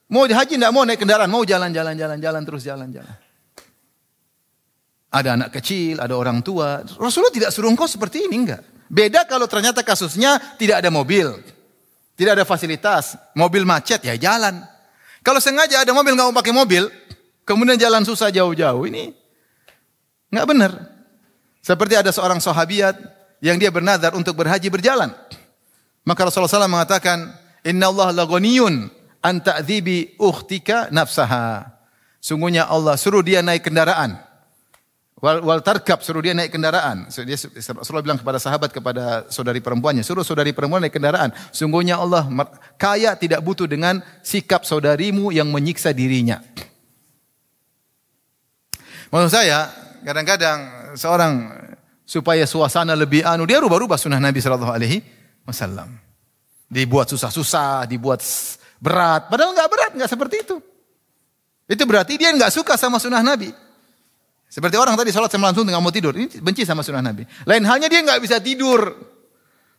Mau haji tidak mau naik kendaraan, mau jalan terus jalan. Ada anak kecil, ada orang tua. Rasulullah tidak suruh engkau seperti ini, enggak. Beda kalau ternyata kasusnya tidak ada mobil, tidak ada fasilitas, mobil macet ya jalan. Kalau sengaja ada mobil enggak mau pakai mobil, kemudian jalan susah jauh-jauh, ini enggak benar. Seperti ada seorang sahabiat yang dia bernazar untuk berhaji berjalan. Maka Rasulullah SAW mengatakan, Inna Allah la ghaniyun an ta'dhibi ukhtika nafsaha. Sungguhnya Allah suruh dia naik kendaraan. Wal tarkab, suruh dia naik kendaraan. Rasulullah bilang kepada sahabat, kepada saudari perempuannya, suruh saudari perempuan naik kendaraan. Sungguhnya Allah kaya tidak butuh dengan sikap saudarimu yang menyiksa dirinya. Maksud saya, kadang-kadang seorang supaya suasana lebih dia rubah-rubah sunnah Nabi SAW. Dibuat susah-susah, dibuat berat, padahal enggak berat, enggak seperti itu. Itu berarti dia enggak suka sama sunnah Nabi. Seperti orang tadi sholat sama langsung enggak mau tidur, ini benci sama sunnah Nabi. Lain halnya dia enggak bisa tidur.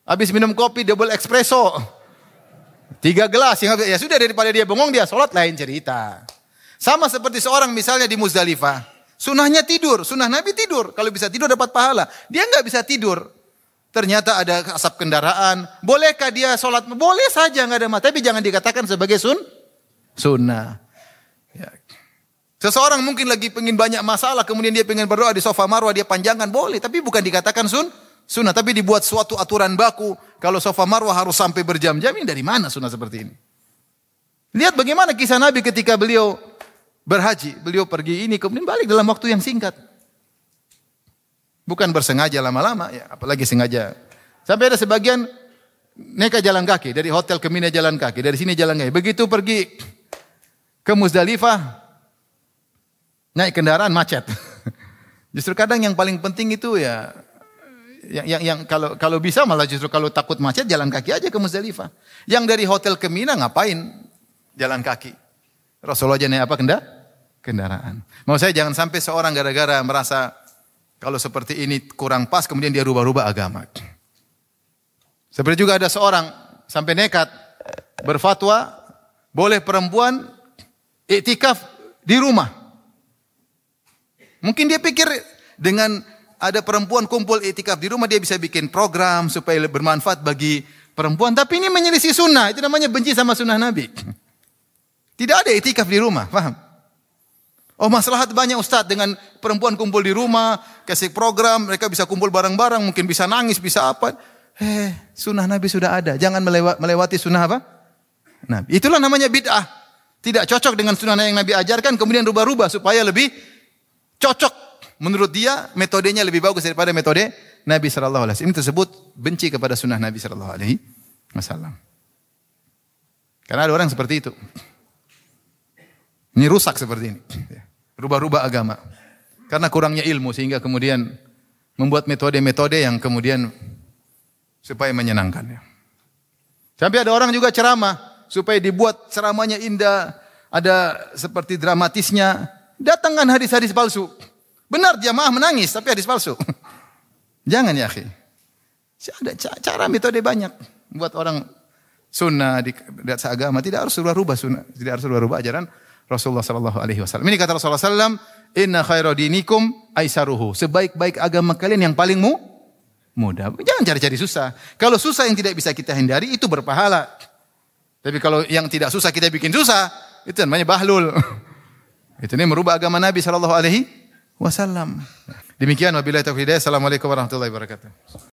Habis minum kopi double espresso, 3 gelas, ya sudah daripada dia bengong dia sholat lain cerita. Sama seperti seorang misalnya di Muzdalifah, sunnahnya tidur, sunnah Nabi tidur. Kalau bisa tidur dapat pahala, dia enggak bisa tidur. Ternyata ada asap kendaraan. Bolehkah dia sholat? Boleh saja, enggak ada masalah. Tapi jangan dikatakan sebagai sunnah. Ya. Seseorang mungkin lagi pengen banyak masalah, kemudian dia pengen berdoa di Safa Marwah, dia panjangkan, boleh. Tapi bukan dikatakan sunnah. Tapi dibuat suatu aturan baku. Kalau Safa Marwah harus sampai berjam-jam, ini dari mana sunnah seperti ini? Lihat bagaimana kisah Nabi ketika beliau berhaji. Beliau pergi ini, kemudian balik dalam waktu yang singkat. Bukan bersengaja lama-lama, ya, apalagi sengaja. Sampai ada sebagian mereka jalan kaki, dari hotel ke Mina jalan kaki, dari sini jalan kaki. Begitu pergi ke Muzdalifah, naik kendaraan macet. Justru kadang yang paling penting itu ya, yang kalau bisa malah justru kalau takut macet jalan kaki aja ke Muzdalifah. Yang dari hotel ke Mina ngapain jalan kaki? Rasulullah aja naik apa kendaraan. Mau saya jangan sampai seorang gara-gara merasa kalau seperti ini kurang pas, kemudian dia rubah-rubah agama. Seperti juga ada seorang sampai nekat berfatwa, boleh perempuan iktikaf di rumah. Mungkin dia pikir dengan ada perempuan kumpul iktikaf di rumah, dia bisa bikin program supaya bermanfaat bagi perempuan. Tapi ini menyelisih sunnah, itu namanya benci sama sunnah Nabi. Tidak ada iktikaf di rumah, paham? Oh maslahat banyak Ustaz dengan perempuan kumpul di rumah, kasih program, mereka bisa kumpul bareng-bareng, mungkin bisa nangis, bisa apa. Sunnah Nabi sudah ada, jangan melewati sunnah apa? Nabi. Itulah namanya bid'ah. Tidak cocok dengan sunnah yang Nabi ajarkan, kemudian rubah-rubah supaya lebih cocok. Menurut dia, metodenya lebih bagus daripada metode Nabi SAW. Ini tersebut benci kepada sunnah Nabi SAW. Karena ada orang seperti itu. Ini rusak seperti ini. Rubah-rubah agama. Karena kurangnya ilmu sehingga kemudian membuat metode-metode yang kemudian supaya menyenangkan. Sampai ada orang juga ceramah supaya dibuat ceramahnya indah, ada seperti dramatisnya. Datangkan hadis-hadis palsu. Benar jamaah menangis tapi hadis palsu. Jangan ya akhi. Ada cara metode banyak buat orang sunnah, di agama, tidak harus rubah sunnah, tidak harus rubah ajaran Rasulullah sallallahu alaihi wasallam. Ini kata Rasulullah sallam, "Inna khaira dinikum aisaruhu." Sebaik-baik agama kalian yang paling mudah. Jangan cari-cari susah. Kalau susah yang tidak bisa kita hindari itu berpahala. Tapi kalau yang tidak susah kita bikin susah, itu namanya bahlul. Itu ini merubah agama Nabi sallallahu alaihi wasallam. Demikian wabillahi taufiq hidayah. Assalamualaikum warahmatullahi wabarakatuh.